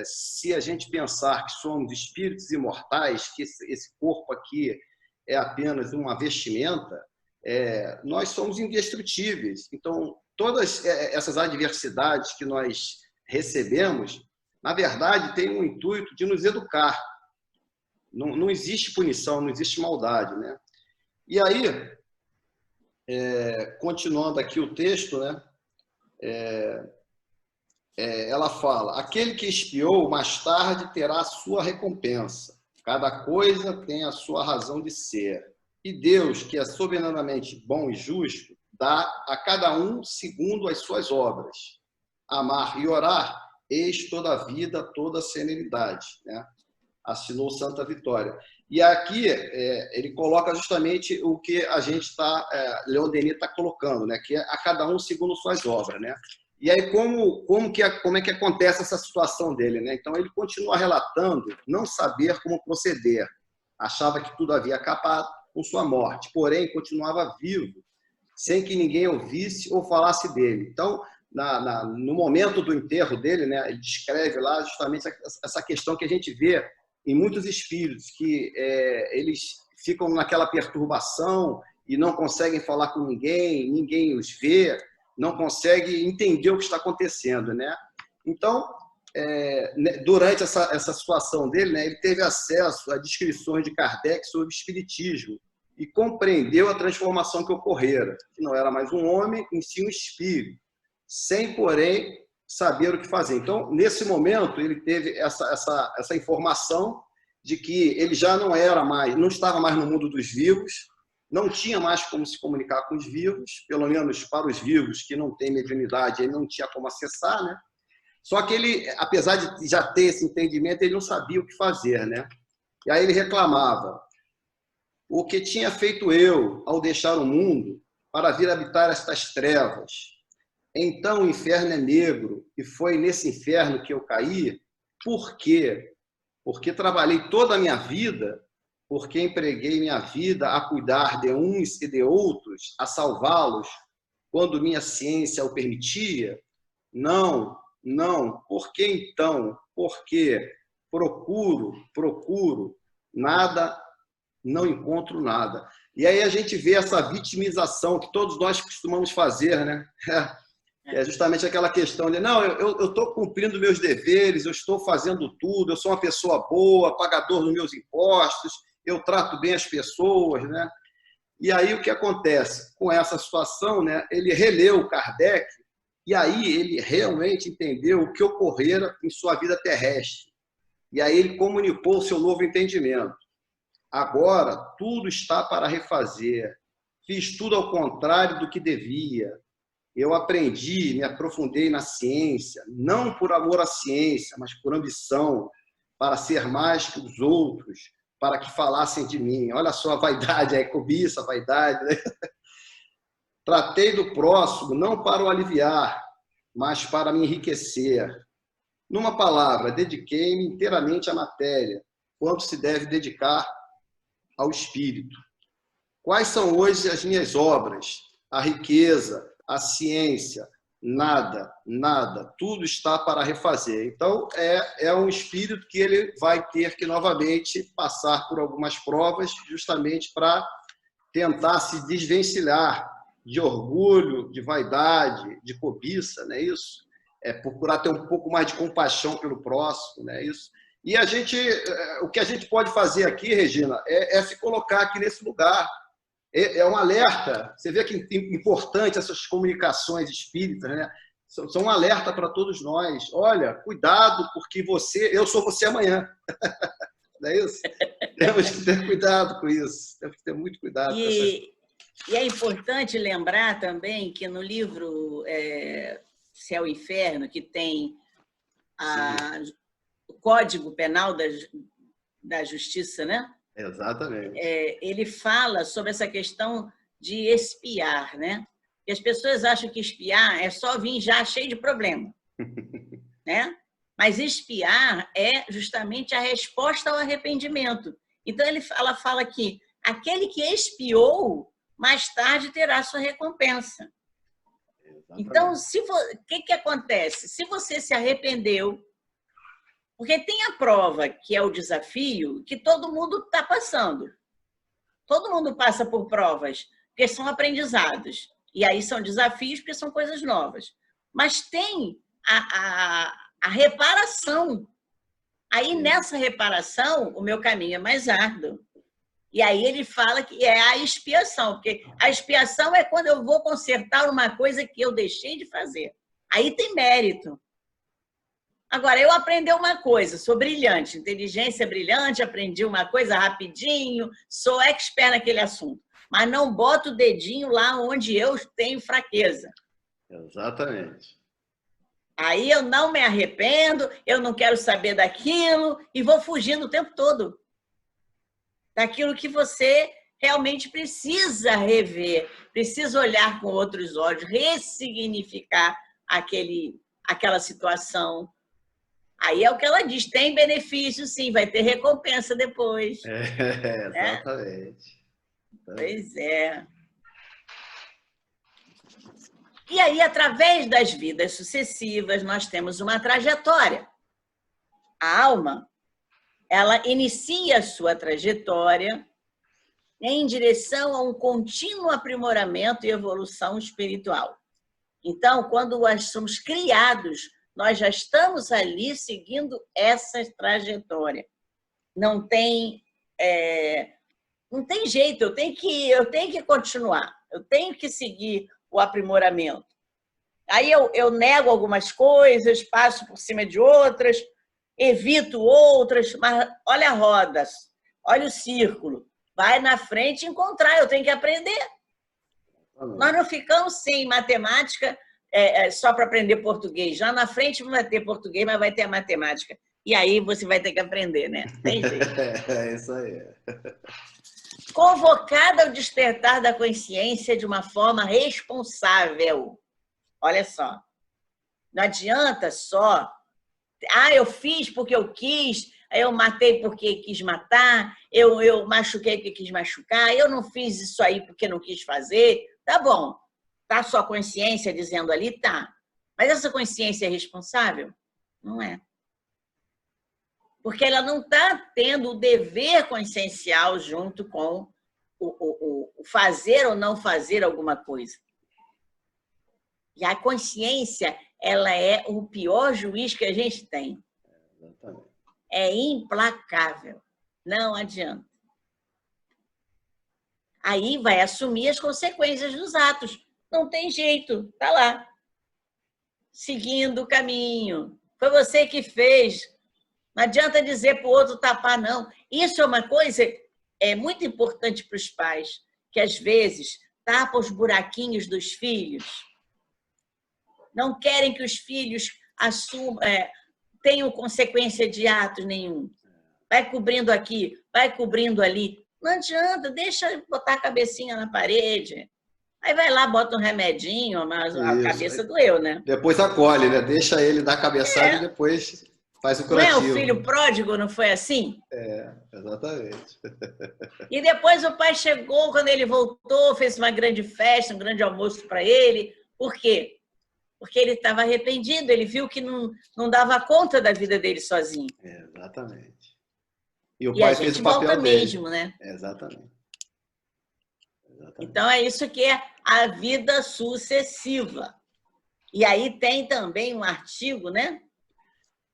se a gente pensar que somos espíritos imortais, que esse corpo aqui é apenas uma vestimenta, nós somos indestrutíveis. Então, todas essas adversidades que nós recebemos, na verdade, têm um intuito de nos educar. Não existe punição, não existe maldade, né? E aí, continuando aqui o texto, né? Ela fala: aquele que expiou mais tarde terá a sua recompensa. Cada coisa tem a sua razão de ser. E Deus, que é soberanamente bom e justo, dá a cada um segundo as suas obras. Amar e orar, eis toda a vida, toda a serenidade, né? Assinou Santa Vitória. E aqui ele coloca justamente o que a gente Leon Denis está colocando, né? Que é a cada um segundo suas obras, né? E aí como é que acontece essa situação dele, né? Então ele continua relatando não saber como proceder, achava que tudo havia acabado com sua morte, porém continuava vivo, sem que ninguém ouvisse ou falasse dele. Então, no momento do enterro dele, né? Ele descreve lá justamente essa questão que a gente vê em muitos espíritos, que eles ficam naquela perturbação e não conseguem falar com ninguém, ninguém os vê, não consegue entender o que está acontecendo, né? Então, durante essa situação dele, né, ele teve acesso a descrições de Kardec sobre o espiritismo e compreendeu a transformação que ocorrera, que não era mais um homem, em si um espírito, sem, porém, saber o que fazer. Então, nesse momento, ele teve essa informação de que ele já não estava mais no mundo dos vivos, não tinha mais como se comunicar com os vivos, pelo menos para os vivos que não têm mediunidade, ele não tinha como acessar, né? Só que ele, apesar de já ter esse entendimento, ele não sabia o que fazer, né? E aí ele reclamava: o que tinha feito eu ao deixar o mundo para vir habitar estas trevas? Então o inferno é negro e foi nesse inferno que eu caí. Por quê? Porque trabalhei toda a minha vida, porque empreguei minha vida a cuidar de uns e de outros, a salvá-los, quando minha ciência o permitia? Não, não. Por que então? Porque procuro, nada, não encontro nada. E aí a gente vê essa vitimização que todos nós costumamos fazer, né? É justamente aquela questão de, não, eu estou cumprindo meus deveres, eu estou fazendo tudo, eu sou uma pessoa boa, pagador dos meus impostos, eu trato bem as pessoas, né? E aí o que acontece? Com essa situação, né, ele releu Kardec e aí ele realmente entendeu o que ocorrera em sua vida terrestre. E aí ele comunicou o seu novo entendimento. Agora, tudo está para refazer. Fiz tudo ao contrário do que devia. Eu aprendi, me aprofundei na ciência, não por amor à ciência, mas por ambição, para ser mais que os outros, para que falassem de mim. Olha só a vaidade, a cobiça, a vaidade, né? Tratei do próximo não para o aliviar, mas para me enriquecer. Numa palavra, dediquei-me inteiramente à matéria, quanto se deve dedicar ao espírito. Quais são hoje as minhas obras? A riqueza, a ciência, nada, nada. Tudo está para refazer. Então, é um espírito que ele vai ter que novamente passar por algumas provas, justamente para tentar se desvencilhar de orgulho, de vaidade, de cobiça, não é isso? Procurar ter um pouco mais de compaixão pelo próximo, não é isso? E o que a gente pode fazer aqui, Regina, é se colocar aqui nesse lugar. É um alerta. Você vê que é importante essas comunicações espíritas, né? São um alerta para todos nós. Olha, cuidado, porque eu sou você amanhã. Não é isso? Temos que ter cuidado com isso. Temos que ter muito cuidado com E é importante lembrar também que no livro Céu e Inferno, que tem o Código Penal da Justiça, né? Exatamente. Ele fala sobre essa questão de espiar, né? E as pessoas acham que espiar é só vir já cheio de problema, né? Mas espiar é justamente a resposta ao arrependimento. Então, ela fala que aquele que espiou, mais tarde terá sua recompensa. Exatamente. Então, o que acontece? Se você se arrependeu, porque tem a prova, que é o desafio, que todo mundo está passando. Todo mundo passa por provas, porque são aprendizados. E aí são desafios, porque são coisas novas. Mas tem a reparação. Aí, nessa reparação, o meu caminho é mais árduo. E aí ele fala que é a expiação, porque a expiação é quando eu vou consertar uma coisa que eu deixei de fazer. Aí tem mérito. Agora, eu aprendi uma coisa, sou brilhante, inteligência brilhante, aprendi uma coisa rapidinho, sou expert naquele assunto, mas não boto o dedinho lá onde eu tenho fraqueza. Exatamente. Aí eu não me arrependo, eu não quero saber daquilo e vou fugindo o tempo todo daquilo que você realmente precisa rever, precisa olhar com outros olhos, ressignificar aquela situação. Aí é o que ela diz, tem benefício, sim, vai ter recompensa depois. Exatamente. Pois é. E aí, através das vidas sucessivas, nós temos uma trajetória. A alma, ela inicia a sua trajetória em direção a um contínuo aprimoramento e evolução espiritual. Então, quando nós somos criados, nós já estamos ali seguindo essa trajetória. Não tem jeito, eu tenho que continuar, eu tenho que seguir o aprimoramento. Aí eu nego algumas coisas, passo por cima de outras, evito outras, mas olha a roda, olha o círculo. Vai na frente encontrar, eu tenho que aprender. Nós não ficamos sem matemática só para aprender português. Já na frente vai ter português, mas vai ter a matemática. E aí você vai ter que aprender, né? Tem jeito. É isso aí. Convocada ao despertar da consciência de uma forma responsável. Olha só. Não adianta só... eu fiz porque eu quis, eu matei porque quis matar, eu machuquei porque quis machucar, eu não fiz isso aí porque não quis fazer. Tá bom. Tá sua consciência dizendo ali? Tá. Mas essa consciência é responsável? Não é. Porque ela não está tendo o dever consciencial junto com o fazer ou não fazer alguma coisa. E a consciência, ela é o pior juiz que a gente tem. É implacável. Não adianta. Aí vai assumir as consequências dos atos. Não tem jeito, tá lá. Seguindo o caminho. Foi você que fez. Não adianta dizer para o outro tapar, não. Isso é uma coisa muito importante para os pais, que às vezes tapa os buraquinhos dos filhos. Não querem que os filhos tenham consequência de atos nenhum. Vai cobrindo aqui, vai cobrindo ali. Não adianta, deixa botar a cabecinha na parede. Aí vai lá, bota um remedinho, mas a cabeça doeu, né? Depois acolhe, né? Deixa ele dar cabeçada e depois faz o curativo. Não é o filho pródigo, não foi assim? Exatamente. E depois o pai chegou, quando ele voltou, fez uma grande festa, um grande almoço para ele. Por quê? Porque ele estava arrependido, ele viu que não dava conta da vida dele sozinho. Exatamente. E o pai fez o papel dele. Mesmo, né? Exatamente. Então, é isso que é a vida sucessiva. E aí tem também um artigo, né?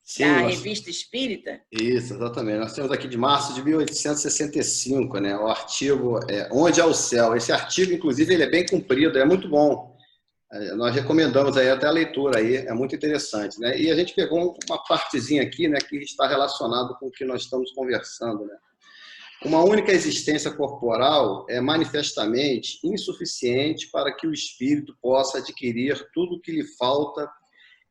Sim, da Revista Espírita. Isso, exatamente. Nós temos aqui de março de 1865, né? O artigo Onde há o Céu. Esse artigo, inclusive, ele é bem comprido, é muito bom. Nós recomendamos aí até a leitura aí, é muito interessante, né? E a gente pegou uma partezinha aqui, né, que está relacionado com o que nós estamos conversando, né? Uma única existência corporal é manifestamente insuficiente para que o espírito possa adquirir tudo o que lhe falta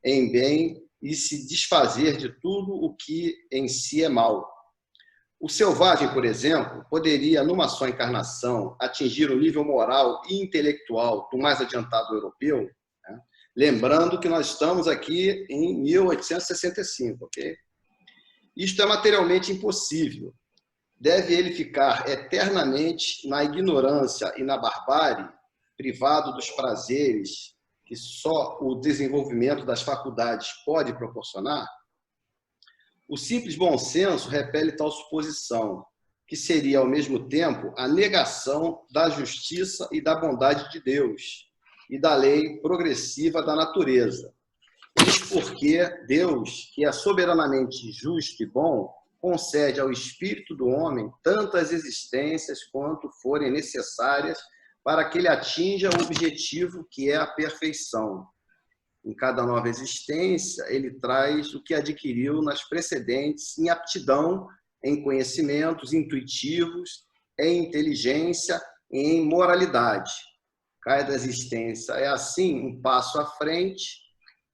em bem e se desfazer de tudo o que em si é mal. O selvagem, por exemplo, poderia, numa só encarnação, atingir o nível moral e intelectual do mais adiantado europeu, né? Lembrando que nós estamos aqui em 1865, ok? Isto é materialmente impossível. Deve ele ficar eternamente na ignorância e na barbárie, privado dos prazeres que só o desenvolvimento das faculdades pode proporcionar? O simples bom senso repele tal suposição, que seria, ao mesmo tempo, a negação da justiça e da bondade de Deus e da lei progressiva da natureza. Isso porque Deus, que é soberanamente justo e bom, concede ao espírito do homem tantas existências quanto forem necessárias para que ele atinja o objetivo que é a perfeição. Em cada nova existência, ele traz o que adquiriu nas precedentes em aptidão, em conhecimentos intuitivos, em inteligência e em moralidade. Cada existência é, assim, um passo à frente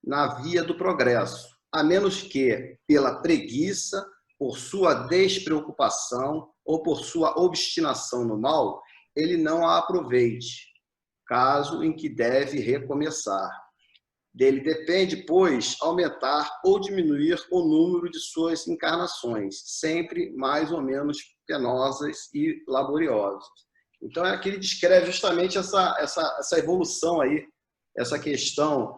na via do progresso, a menos que, pela preguiça, por sua despreocupação ou por sua obstinação no mal, ele não a aproveite, caso em que deve recomeçar. Dele depende, pois, aumentar ou diminuir o número de suas encarnações, sempre mais ou menos penosas e laboriosas. Então, aqui ele descreve justamente essa evolução aí, essa questão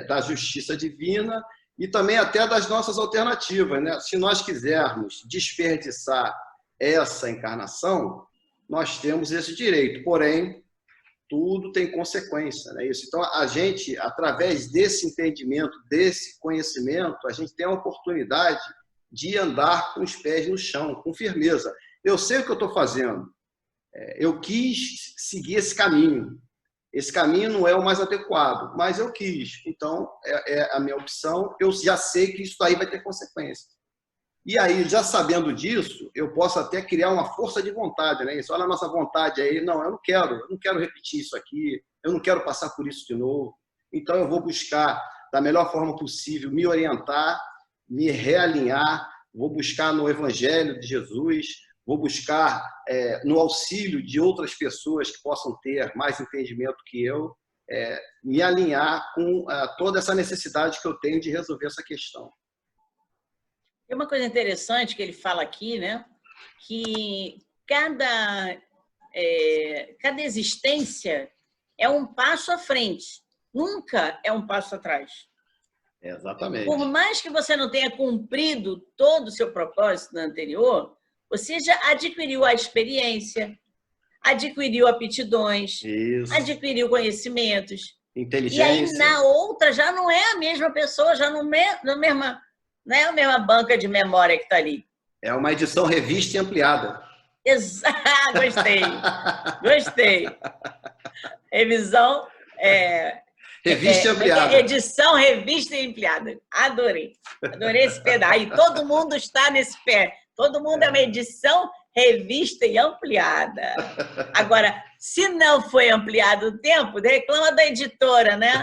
da justiça divina e também até das nossas alternativas, né? Se nós quisermos desperdiçar essa encarnação, nós temos esse direito, porém, tudo tem consequência, né? Isso. Então, a gente, através desse entendimento, desse conhecimento, a gente tem a oportunidade de andar com os pés no chão, com firmeza. Eu sei o que eu estou fazendo. Eu quis seguir esse caminho. Esse caminho não é o mais adequado, mas eu quis. Então, é a minha opção. Eu já sei que isso aí vai ter consequência. E aí, já sabendo disso, eu posso até criar uma força de vontade, né? Isso, olha a nossa vontade aí. Não, eu não quero repetir isso aqui, eu não quero passar por isso de novo. Então, eu vou buscar, da melhor forma possível, me orientar, me realinhar, vou buscar no Evangelho de Jesus, vou buscar no auxílio de outras pessoas que possam ter mais entendimento que eu, me alinhar com toda essa necessidade que eu tenho de resolver essa questão. Tem uma coisa interessante que ele fala aqui, né? Que cada existência é um passo à frente, nunca é um passo atrás. Exatamente. Por mais que você não tenha cumprido todo o seu propósito no anterior, você já adquiriu a experiência, adquiriu aptidões, Isso. adquiriu conhecimentos. Inteligência. E aí, na outra, já não é a mesma pessoa, já não é a mesma banca de memória que está ali. É uma edição revista e ampliada. Exato, gostei. Gostei. Revisão... Revista e ampliada. Edição, revista e ampliada. Adorei. Adorei esse pedaço. Aí todo mundo está nesse pé. Todo mundo é uma edição, revista e ampliada. Agora, se não foi ampliado o tempo, reclama da editora, né?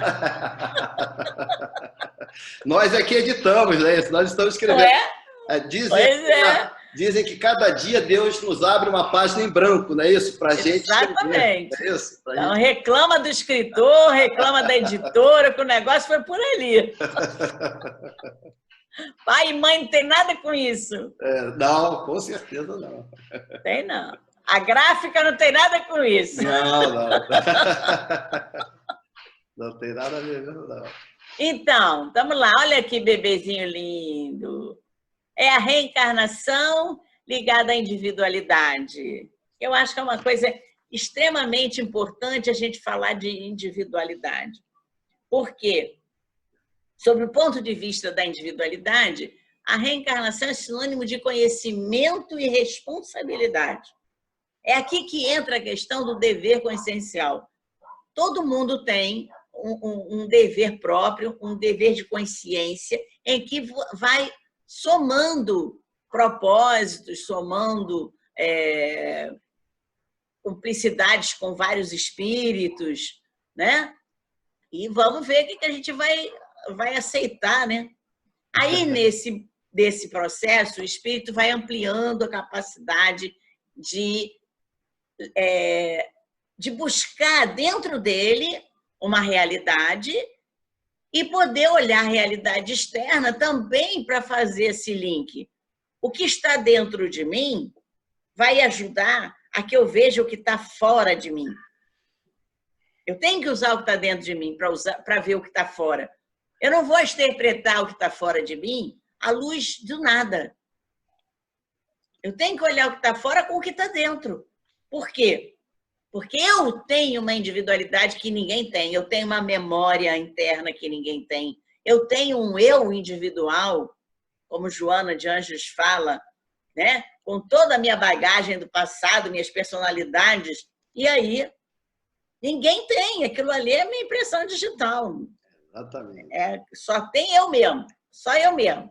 Nós aqui editamos, né? Nós estamos escrevendo. Não é? Dizem que cada dia Deus nos abre uma página em branco, não é isso? Para a gente escrever. Exatamente. É isso? Então, reclama do escritor, reclama da editora, que o negócio foi por ali. Pai e mãe não tem nada com isso. Não, com certeza não. Tem não. A gráfica não tem nada com isso. Não. Não tem nada a ver, não. Então, vamos lá. Olha que bebezinho lindo. É a reencarnação ligada à individualidade. Eu acho que é uma coisa extremamente importante a gente falar de individualidade. Por quê? Sob o ponto de vista da individualidade, a reencarnação é sinônimo de conhecimento e responsabilidade. É aqui que entra a questão do dever consciencial. Todo mundo tem um dever próprio, um dever de consciência, em que vai somando propósitos, somando cumplicidades com vários espíritos, né? E vamos ver o que a gente vai aceitar, né? Aí, desse processo, o espírito vai ampliando a capacidade de buscar dentro dele uma realidade e poder olhar a realidade externa também para fazer esse link. O que está dentro de mim vai ajudar a que eu veja o que está fora de mim. Eu tenho que usar o que está dentro de mim para ver o que está fora. Eu não vou interpretar o que está fora de mim à luz do nada. Eu tenho que olhar o que está fora com o que está dentro. Por quê? Porque eu tenho uma individualidade que ninguém tem. Eu tenho uma memória interna que ninguém tem. Eu tenho um eu individual, como Joana de Anjos fala, né? Com toda a minha bagagem do passado, minhas personalidades. E aí, ninguém tem. Aquilo ali é minha impressão digital. Exatamente. Só tem eu mesmo. Só eu mesmo.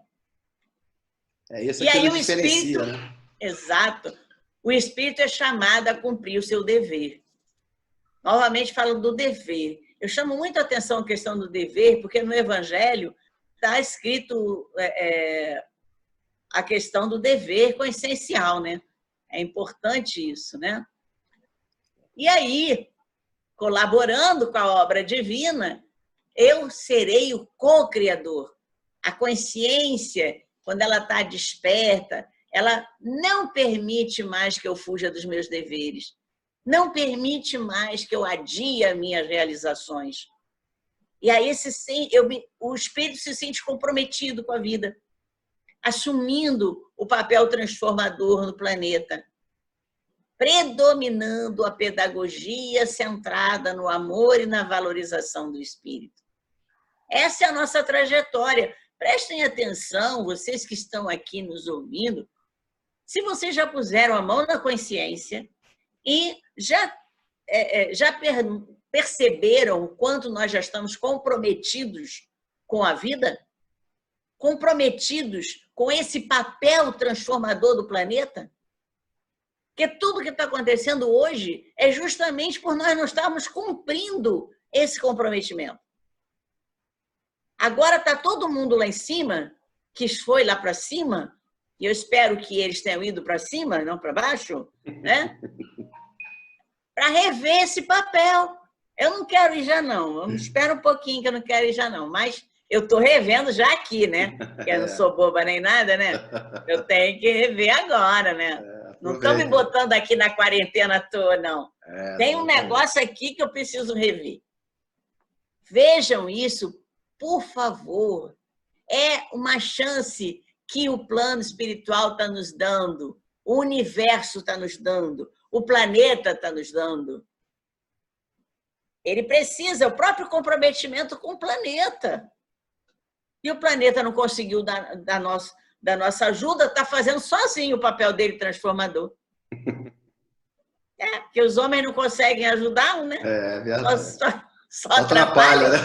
Isso que nos diferencia, né? Exato. O espírito é chamado a cumprir o seu dever. Novamente falo do dever. Eu chamo muito a atenção a questão do dever, porque no Evangelho está escrito a questão do dever consciencial, né? É importante isso, né? E aí, colaborando com a obra divina, eu serei o co-criador. A consciência, quando ela está desperta, ela não permite mais que eu fuja dos meus deveres. Não permite mais que eu adie as minhas realizações. E aí o espírito se sente comprometido com a vida, assumindo o papel transformador no planeta. predominando a pedagogia centrada no amor e na valorização do espírito. Essa é a nossa trajetória. Prestem atenção, vocês que estão aqui nos ouvindo, se vocês já puseram a mão na consciência e já perceberam o quanto nós já estamos comprometidos com a vida? Comprometidos com esse papel transformador do planeta? Porque tudo que está acontecendo hoje é justamente por nós não estarmos cumprindo esse comprometimento. Agora está todo mundo lá em cima, que foi lá para cima, e eu espero que eles tenham ido para cima, não para baixo, né? Para rever esse papel. Eu não quero ir já, não. Espera um pouquinho que eu não quero ir já, não. Mas eu estou revendo já aqui, né? Porque eu não sou boba nem nada, né? Eu tenho que rever agora, né? Não estou me botando aqui na quarentena à toa, não. Tem um negócio aqui que eu preciso rever. Vejam isso, por favor. É uma chance que o plano espiritual está nos dando, o universo está nos dando, o planeta está nos dando. Ele precisa, o próprio comprometimento com o planeta. E o planeta não conseguiu da nossa ajuda, está fazendo sozinho o papel dele transformador. Porque os homens não conseguem ajudar, né? É verdade. Só atrapalha. Né?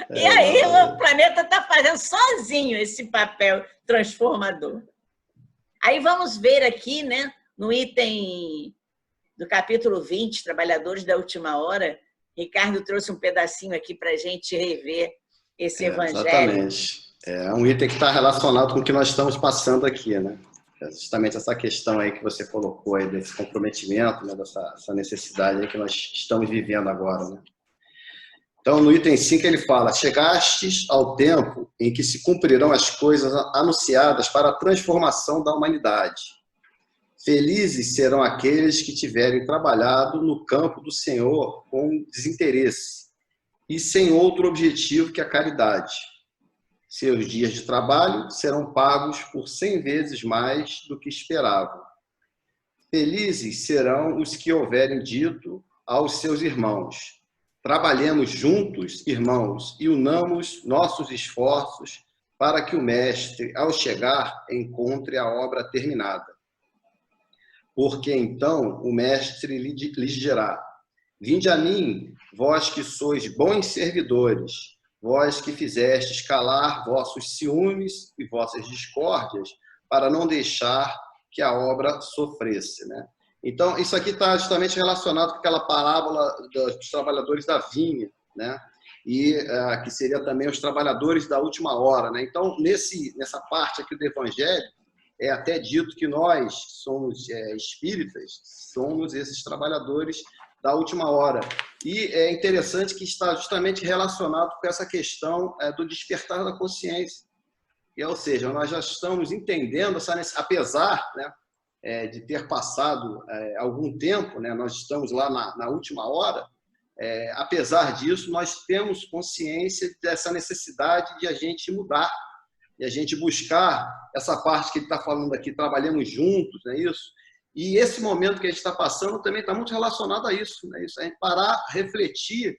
E aí o planeta está fazendo sozinho esse papel transformador. Aí vamos ver aqui, né, no item do capítulo 20, Trabalhadores da Última Hora, Ricardo trouxe um pedacinho aqui para a gente rever esse evangelho. Exatamente. É um item que está relacionado com o que nós estamos passando aqui, né? É justamente essa questão aí que você colocou aí desse comprometimento, né, dessa necessidade aí que nós estamos vivendo agora, né? Então, no item 5 ele fala: chegastes ao tempo em que se cumprirão as coisas anunciadas para a transformação da humanidade. Felizes serão aqueles que tiverem trabalhado no campo do Senhor com desinteresse e sem outro objetivo que a caridade. Seus dias de trabalho serão pagos por 100 vezes mais do que esperavam. Felizes serão os que houverem dito aos seus irmãos: trabalhemos juntos, irmãos, e unamos nossos esforços para que o Mestre, ao chegar, encontre a obra terminada. Porque então o Mestre lhes dirá: vinde a mim, vós que sois bons servidores, vós que fizestes calar vossos ciúmes e vossas discórdias, para não deixar que a obra sofresse, né? Então, isso aqui está justamente relacionado com aquela parábola dos trabalhadores da vinha, né? E que seria também os trabalhadores da última hora, né? Então, nessa parte aqui do Evangelho, é até dito que nós somos espíritas, somos esses trabalhadores da última hora. E é interessante que está justamente relacionado com essa questão do despertar da consciência. Ou seja, nós já estamos entendendo, apesar, né, de ter passado algum tempo, né, nós estamos lá na última hora, apesar disso, nós temos consciência dessa necessidade de a gente mudar, e a gente buscar essa parte que ele está falando aqui, trabalhamos juntos, não é isso? E esse momento que a gente está passando também está muito relacionado a isso, né? Isso, a gente parar, refletir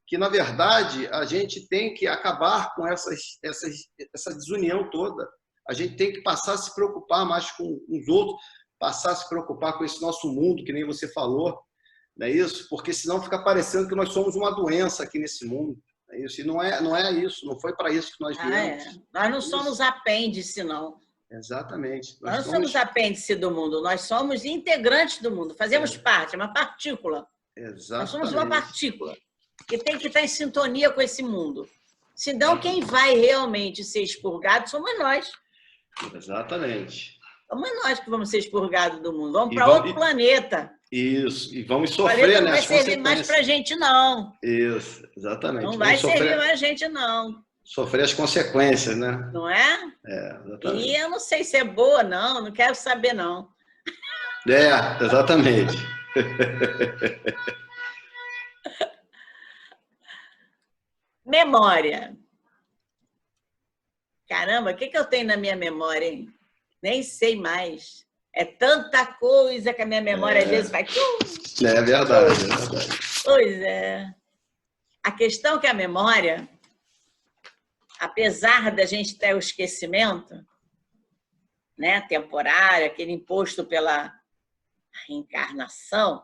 que, na verdade, a gente tem que acabar com essa desunião toda. A gente tem que passar a se preocupar mais com os outros, passar a se preocupar com esse nosso mundo, que nem você falou, não é isso? Porque senão fica parecendo que nós somos uma doença aqui nesse mundo. É isso. E não é isso, não foi para isso que nós viemos. Nós não somos apêndice, não. Exatamente. Nós não somos apêndice do mundo, nós somos integrantes do mundo, fazemos parte, é uma partícula. Exatamente. Nós somos uma partícula que tem que estar em sintonia com esse mundo. Senão, quem vai realmente ser expurgado somos nós. Exatamente. Somos nós que vamos ser expurgados do mundo. Vamos para outro planeta. Isso, e vamos sofrer, né? Não vai servir mais para a gente, não. Isso, exatamente. Não vai servir mais a gente, não. Sofrer as consequências, né? Não é? Exatamente. E eu não sei se é boa, não quero saber, não. Exatamente. Memória. Caramba, o que eu tenho na minha memória, hein? Nem sei mais. É tanta coisa que a minha memória às vezes vai... É verdade, é verdade. Pois é. A questão é que a memória, apesar da gente ter o esquecimento, né, temporário, aquele imposto pela reencarnação,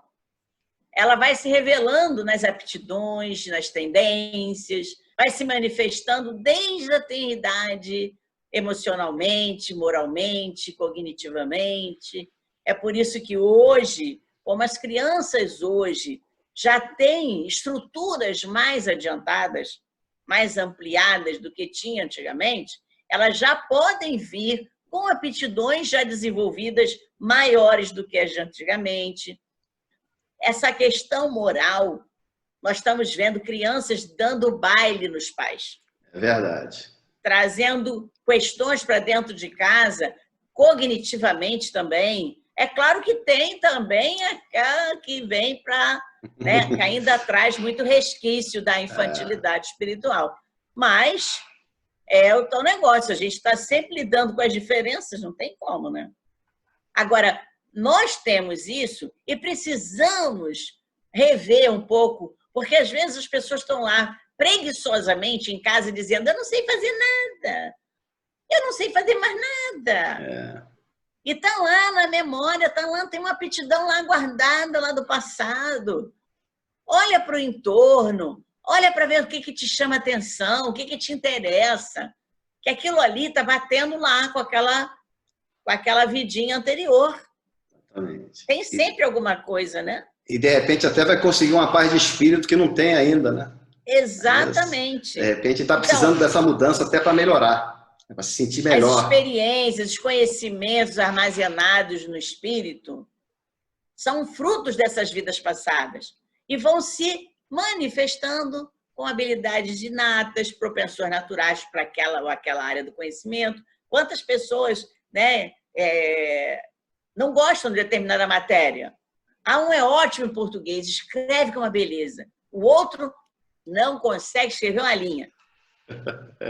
ela vai se revelando nas aptidões, nas tendências, vai se manifestando desde a tenridade, emocionalmente, moralmente, cognitivamente. É por isso que hoje, como as crianças hoje já têm estruturas mais adiantadas, mais ampliadas do que tinha antigamente, elas já podem vir com aptidões já desenvolvidas maiores do que as de antigamente. Essa questão moral, nós estamos vendo crianças dando baile nos pais. É verdade. Trazendo questões para dentro de casa, cognitivamente também. É claro que tem também a que vem para... né, que ainda traz muito resquício da infantilidade espiritual. Mas é o tal negócio, a gente está sempre lidando com as diferenças, não tem como, né? Agora, nós temos isso e precisamos rever um pouco, porque às vezes as pessoas estão lá preguiçosamente em casa dizendo: eu não sei fazer nada, eu não sei fazer mais nada. E está lá na memória, tá lá, tem uma aptidão lá guardada lá do passado. Olha para o entorno, olha para ver o que te chama atenção, o que te interessa, que aquilo ali está batendo lá com aquela vidinha anterior. Exatamente. Tem sempre alguma coisa, né? E de repente até vai conseguir uma paz de espírito que não tem ainda, né? Exatamente. De repente está precisando dessa mudança até para melhorar, para se sentir melhor. As experiências, os conhecimentos armazenados no espírito são frutos dessas vidas passadas e vão se manifestando com habilidades inatas, propensões naturais para aquela ou aquela área do conhecimento. Quantas pessoas, né, não gostam de determinada matéria? Um é ótimo em português, escreve com uma beleza. O outro não consegue escrever uma linha.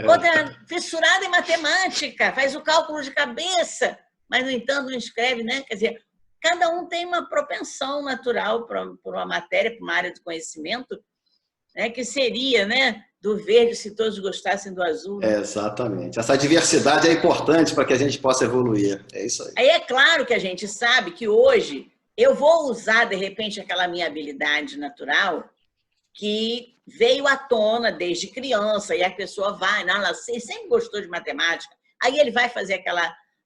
Outra é fissurada em matemática, faz o cálculo de cabeça, mas, no entanto, não escreve, né? Quer dizer, cada um tem uma propensão natural por uma matéria, por uma área de conhecimento, né? Que seria, né, do verde se todos gostassem do azul. Né? Exatamente. Essa diversidade é importante para que a gente possa evoluir. É isso aí. Aí é claro que a gente sabe que hoje eu vou usar, de repente, aquela minha habilidade natural que veio à tona desde criança, e a pessoa vai, não, ela sempre gostou de matemática, aí ele vai fazer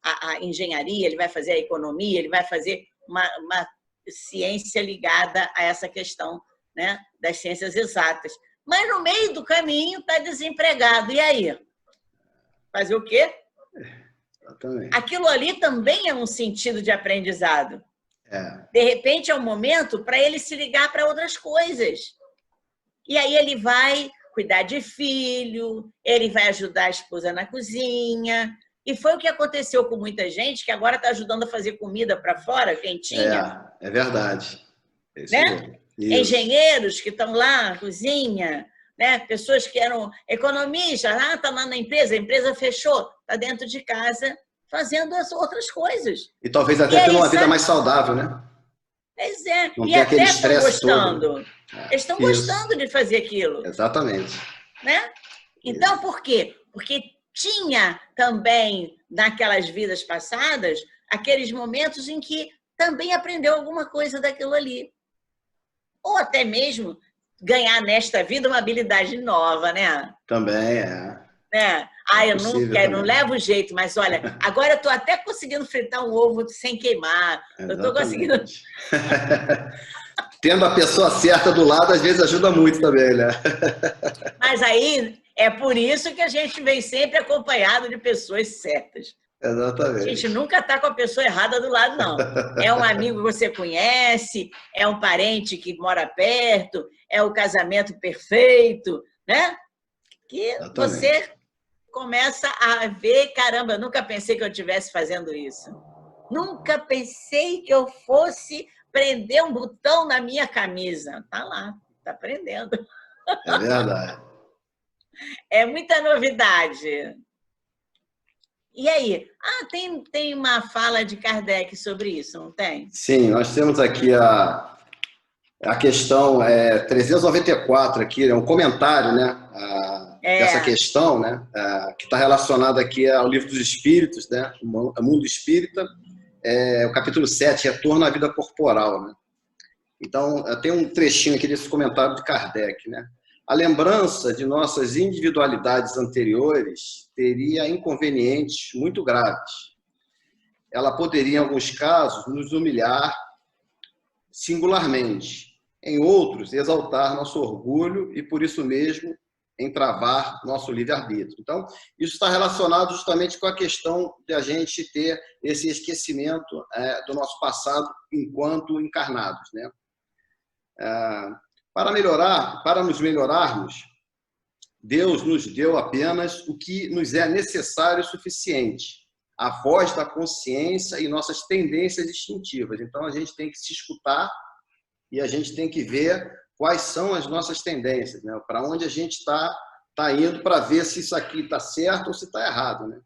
a engenharia, ele vai fazer a economia, ele vai fazer uma ciência ligada a essa questão, né, das ciências exatas. Mas no meio do caminho está desempregado. E aí? Fazer o quê? Exatamente. Aquilo ali também é um sentido de aprendizado. É. De repente é um momento para ele se ligar para outras coisas. E aí ele vai cuidar de filho, ele vai ajudar a esposa na cozinha. E foi o que aconteceu com muita gente que agora está ajudando a fazer comida para fora, quentinha. É verdade. É isso né? mesmo. Isso. Engenheiros que estão lá na cozinha, né? Pessoas que eram economistas, está lá na empresa, a empresa fechou, está dentro de casa fazendo as outras coisas. E talvez até tendo uma vida mais saudável, né? Pois é. Não e tem até aquele estão estresse gostando. todo. Eles estão gostando de fazer aquilo. Exatamente. Né? Então, por quê? Porque tinha também, naquelas vidas passadas, aqueles momentos em que também aprendeu alguma coisa daquilo ali. Ou até mesmo ganhar nesta vida uma habilidade nova, né? Também é. Né? Eu não quero, não levo jeito, mas olha, agora eu estou até conseguindo fritar um ovo sem queimar. Exatamente. Eu estou conseguindo. Tendo a pessoa certa do lado, às vezes ajuda muito também, né? Mas aí é por isso que a gente vem sempre acompanhado de pessoas certas. Exatamente. A gente nunca está com a pessoa errada do lado, não. É um amigo que você conhece, é um parente que mora perto, é o casamento perfeito, né? Que exatamente. Você começa a ver, caramba, eu nunca pensei que eu estivesse fazendo isso. Nunca pensei que eu fosse prender um botão na minha camisa. Tá lá, tá prendendo. É verdade. É muita novidade. E aí? Tem uma fala de Kardec sobre isso, não tem? Sim, nós temos aqui a questão 394 aqui, é um comentário, né, dessa questão, né, que está relacionada aqui ao Livro dos Espíritos, né, o Mundo Espírita, o capítulo 7, Retorno à Vida Corporal, né. Então, tem um trechinho aqui desse comentário de Kardec, né. A lembrança de nossas individualidades anteriores teria inconvenientes muito graves. Ela poderia, em alguns casos, nos humilhar singularmente, em outros, exaltar nosso orgulho e, por isso mesmo, entravar nosso livre-arbítrio. Então, isso está relacionado justamente com a questão de a gente ter esse esquecimento do nosso passado enquanto encarnados, né? Para nos melhorarmos, Deus nos deu apenas o que nos é necessário e suficiente, a voz da consciência e nossas tendências instintivas. Então, a gente tem que se escutar e a gente tem que ver quais são as nossas tendências, né? Para onde a gente está indo, para ver se isso aqui está certo ou se está errado, né?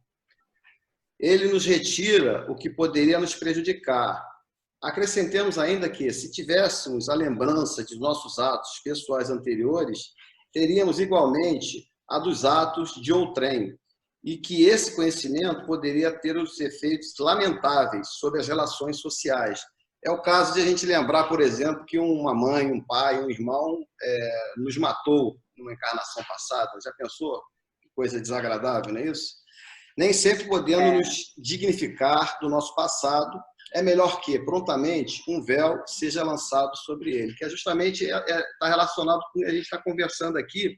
Ele nos retira o que poderia nos prejudicar. Acrescentemos ainda que, se tivéssemos a lembrança de nossos atos pessoais anteriores, teríamos igualmente a dos atos de outrem, e que esse conhecimento poderia ter os efeitos lamentáveis sobre as relações sociais. É o caso de a gente lembrar, por exemplo, que uma mãe, um pai, um irmão nos matou numa encarnação passada. Já pensou? Que coisa desagradável, não é isso? Nem sempre podendo nos dignificar do nosso passado, é melhor que, prontamente, um véu seja lançado sobre ele, que justamente está relacionado com o que a gente está conversando aqui.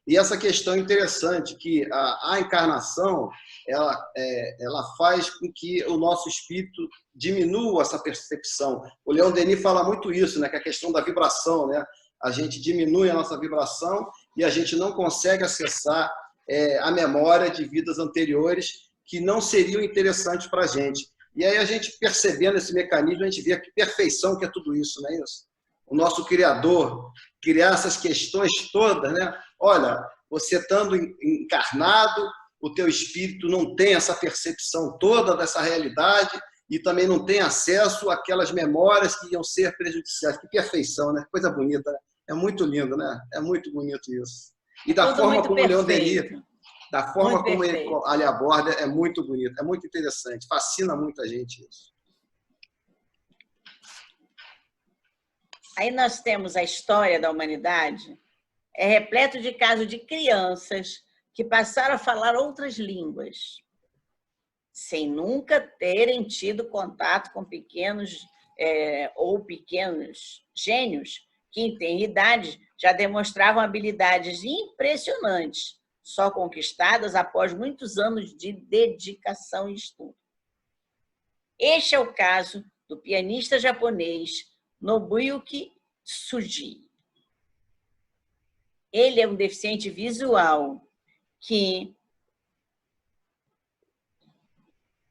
E essa questão interessante, que a encarnação ela faz com que o nosso espírito diminua essa percepção. O Leon Denis fala muito isso, né, que é a questão da vibração, né? A gente diminui a nossa vibração e a gente não consegue acessar a memória de vidas anteriores que não seriam interessantes para a gente. E aí a gente, percebendo esse mecanismo, a gente vê que perfeição que é tudo isso, não é isso? O nosso Criador criar essas questões todas, né? Olha, você estando encarnado, o teu espírito não tem essa percepção toda dessa realidade e também não tem acesso àquelas memórias que iam ser prejudiciais. Que perfeição, né? Coisa bonita, né? É muito lindo, né? É muito bonito isso. E da forma como o Leon Denis, da forma como ele ali aborda, é muito bonito, é muito interessante, fascina muita gente isso. Aí nós temos a história da humanidade, repleto de casos de crianças que passaram a falar outras línguas, sem nunca terem tido contato com pequenos gênios que, em tenra idade, já demonstravam habilidades impressionantes, só conquistadas após muitos anos de dedicação e estudo. Este é o caso do pianista japonês Nobuyuki Tsuji. Ele é um deficiente visual que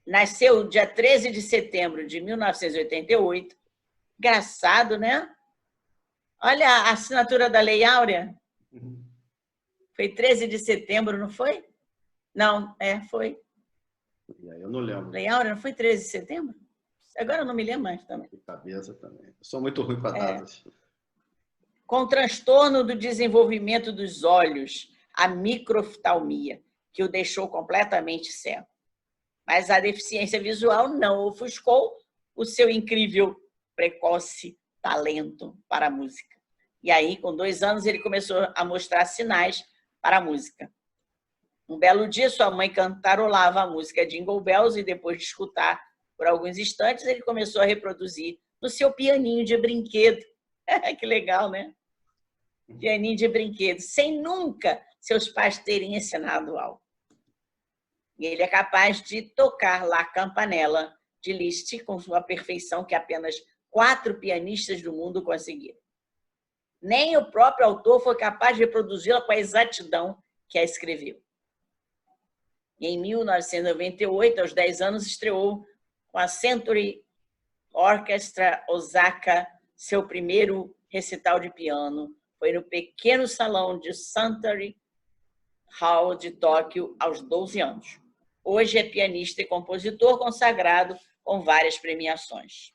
nasceu dia 13 de setembro de 1988. Engraçado, né? Olha a assinatura da Lei Áurea. Foi 13 de setembro, não foi? Não, foi. Eu não lembro. Lei Áurea não foi 13 de setembro? Agora eu não me lembro mais também. De cabeça também. Eu sou muito ruim para datas. Com transtorno do desenvolvimento dos olhos, a microftalmia, que o deixou completamente cego. Mas a deficiência visual não ofuscou o seu incrível, precoce talento para a música. E aí, com 2 anos, ele começou a mostrar sinais para a música. Um belo dia, sua mãe cantarolava a música Jingle Bells e, depois de escutar por alguns instantes, ele começou a reproduzir no seu pianinho de brinquedo. Que legal, né? Pianinho de brinquedo, sem nunca seus pais terem ensinado algo. E ele é capaz de tocar La Campanella de Liszt com sua perfeição que apenas 4 pianistas do mundo conseguiram. Nem o próprio autor foi capaz de reproduzi-la com a exatidão que a escreveu. E em 1998, aos 10 anos, estreou com a Century Orchestra Osaka seu primeiro recital de piano. Foi no pequeno salão de Century Hall de Tóquio, aos 12 anos. Hoje é pianista e compositor consagrado com várias premiações.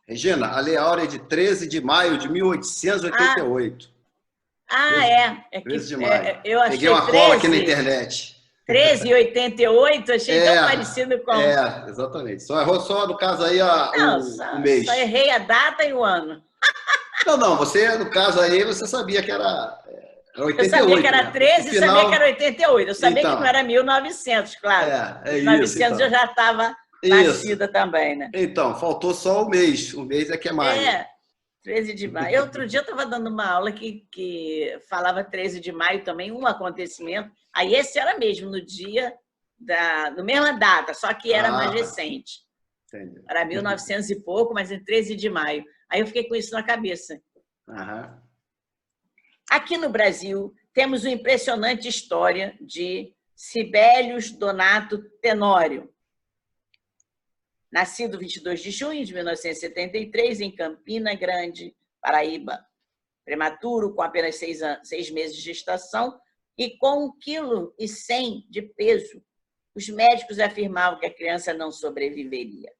Regina, a Lei Áurea é de 13 de maio de 1888. É 13 de maio. eu achei Peguei uma cola aqui na internet. 13 e 88, achei tão parecido com... Exatamente. Só errou só, no caso aí, o mês. Só errei a data e o ano. Não, você, no caso aí, você sabia que era 88. Eu sabia que era 13 e sabia que era 88. Eu sabia então, que não era 1900, claro. É 1900 isso, então. eu já estava nascida também, né? Então, faltou só o mês. O mês é que é maio. 13 de maio. Outro dia eu estava dando uma aula que falava 13 de maio também, um acontecimento. Aí esse era mesmo no dia, no mesma data, só que era mais recente. Entendi. Era 1900 e pouco, mas em 13 de maio. Aí eu fiquei com isso na cabeça. Aqui no Brasil, temos uma impressionante história de Sibelius Donato Tenório. Nascido 22 de junho de 1973, em Campina Grande, Paraíba. Prematuro, com apenas 6 meses de gestação e com 1,1 kg de peso. Os médicos afirmavam que a criança não sobreviveria.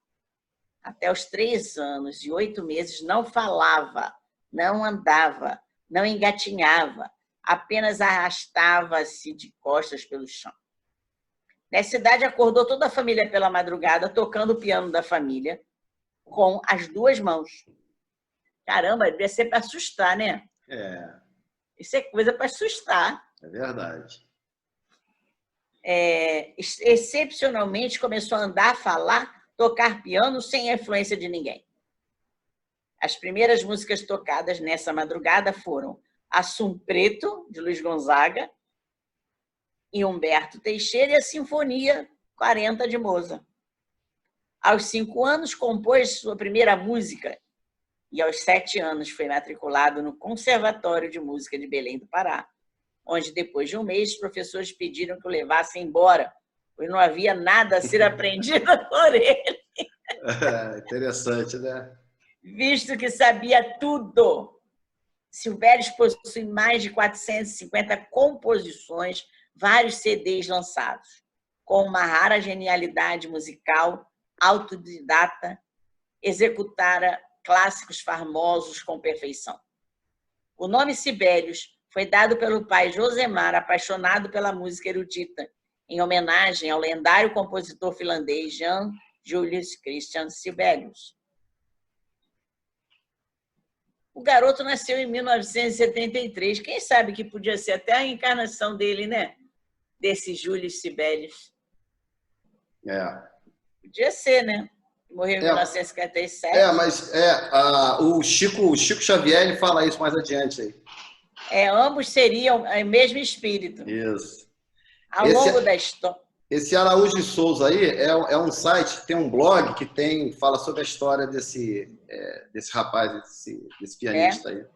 Até os 3 anos e 8 meses não falava, não andava, não engatinhava, apenas arrastava-se de costas pelo chão. Nessa idade, acordou toda a família pela madrugada, tocando o piano da família, com as 2 mãos. Caramba, devia ser para assustar, né? Isso é coisa para assustar. É verdade. Excepcionalmente, começou a andar, falar, tocar piano sem a influência de ninguém. As primeiras músicas tocadas nessa madrugada foram Assum Preto, de Luiz Gonzaga, e Humberto Teixeira, e a Sinfonia 40, de Mozart. Aos 5 anos, compôs sua primeira música, e aos 7 anos foi matriculado no Conservatório de Música de Belém do Pará, onde, depois de um mês, os professores pediram que o levassem embora, pois não havia nada a ser aprendido por ele. Interessante, né? Visto que sabia tudo. Sibelius possui mais de 450 composições, vários CDs lançados, com uma rara genialidade musical, autodidata, executara clássicos famosos com perfeição. O nome Sibelius foi dado pelo pai Josemar, apaixonado pela música erudita, em homenagem ao lendário compositor finlandês Jan Julius Christian Sibelius. O garoto nasceu em 1973. Quem sabe que podia ser até a reencarnação dele, né? Desse Julius Sibelius. Podia ser, né? Morreu em 1957. Mas o Chico Xavier ele fala isso mais adiante aí. Ambos seriam o mesmo espírito. Isso. Ao longo da história. Esse Araújo de Souza aí é um site, tem um blog que fala sobre a história desse rapaz, desse pianista aí.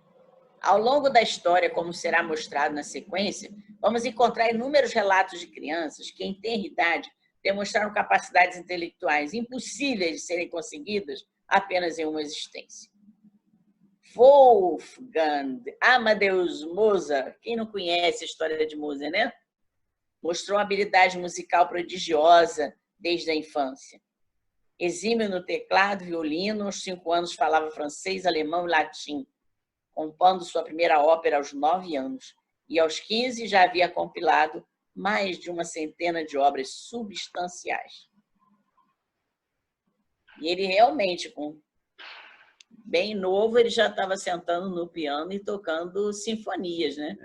Ao longo da história, como será mostrado na sequência, vamos encontrar inúmeros relatos de crianças que, em tenra idade, demonstraram capacidades intelectuais impossíveis de serem conseguidas apenas em uma existência. Wolfgang Amadeus Mozart, quem não conhece a história de Mozart, né? Mostrou uma habilidade musical prodigiosa desde a infância. Exímio no teclado, violino, aos 5 anos falava francês, alemão e latim, compondo sua primeira ópera aos 9 anos. E aos 15 já havia compilado mais de uma centena de obras substanciais. E ele realmente, bem novo, ele já estava sentando no piano e tocando sinfonias, né?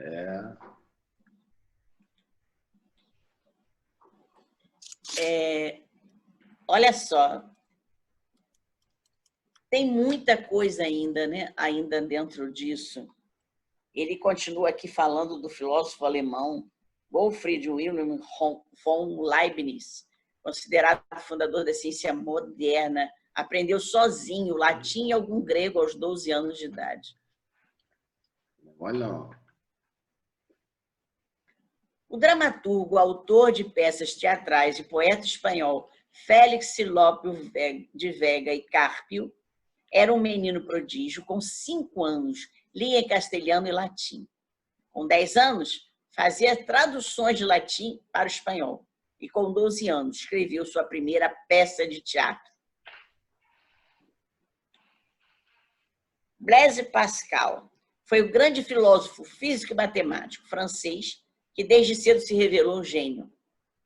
Olha só, tem muita coisa ainda, né? Ainda dentro disso. Ele continua aqui falando do filósofo alemão Gottfried Wilhelm von Leibniz, considerado o fundador da ciência moderna. Aprendeu sozinho latim e algum grego aos 12 anos de idade. Olha. O dramaturgo, autor de peças teatrais e poeta espanhol Félix López de Vega e Carpio era um menino prodígio. Com 5 anos, lia em castelhano e latim. Com 10 anos, fazia traduções de latim para o espanhol. e, com 12 anos, escreveu sua primeira peça de teatro. Blaise Pascal foi o grande filósofo físico e matemático francês que desde cedo se revelou um gênio.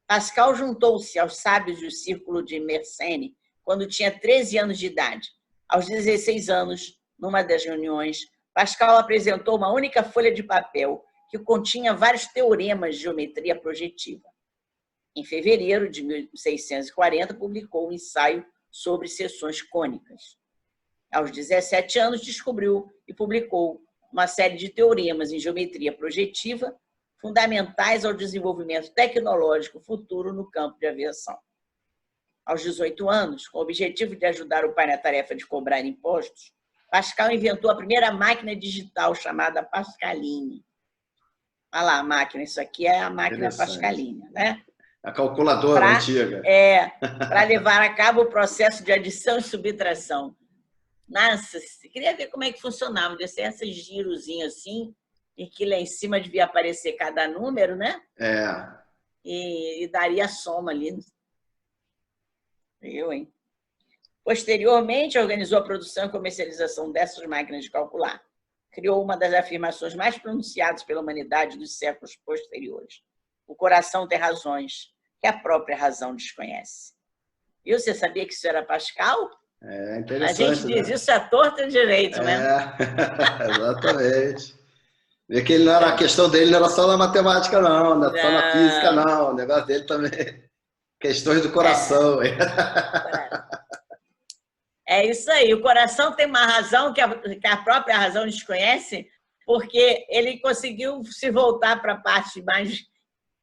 Pascal juntou-se aos sábios do círculo de Mersenne quando tinha 13 anos de idade. Aos 16 anos, numa das reuniões, Pascal apresentou uma única folha de papel que continha vários teoremas de geometria projetiva. Em fevereiro de 1640, publicou um ensaio sobre seções cônicas. Aos 17 anos, descobriu e publicou uma série de teoremas em geometria projetiva fundamentais ao desenvolvimento tecnológico futuro no campo de aviação. Aos 18 anos, com o objetivo de ajudar o pai na tarefa de cobrar impostos, Pascal inventou a primeira máquina digital chamada Pascaline. Olha lá a máquina, isso aqui é a máquina Pascaline, né? A calculadora antiga. Para levar a cabo o processo de adição e subtração. Nossa, queria ver como é que funcionava. Devia ser esses girozinhos assim, e que lá em cima devia aparecer cada número, né? E daria a soma ali. Hein? Posteriormente, organizou a produção e comercialização dessas máquinas de calcular. Criou uma das afirmações mais pronunciadas pela humanidade dos séculos posteriores. O coração tem razões que a própria razão desconhece. E você sabia que isso era Pascal? É interessante, a gente diz isso à torta e direito, né? Exatamente. Vê que ele não era, a questão dele não era só na matemática, não, não era só na física, não. O negócio dele também. Questões do coração. É isso aí. O coração tem uma razão que a própria razão desconhece, porque ele conseguiu se voltar para a parte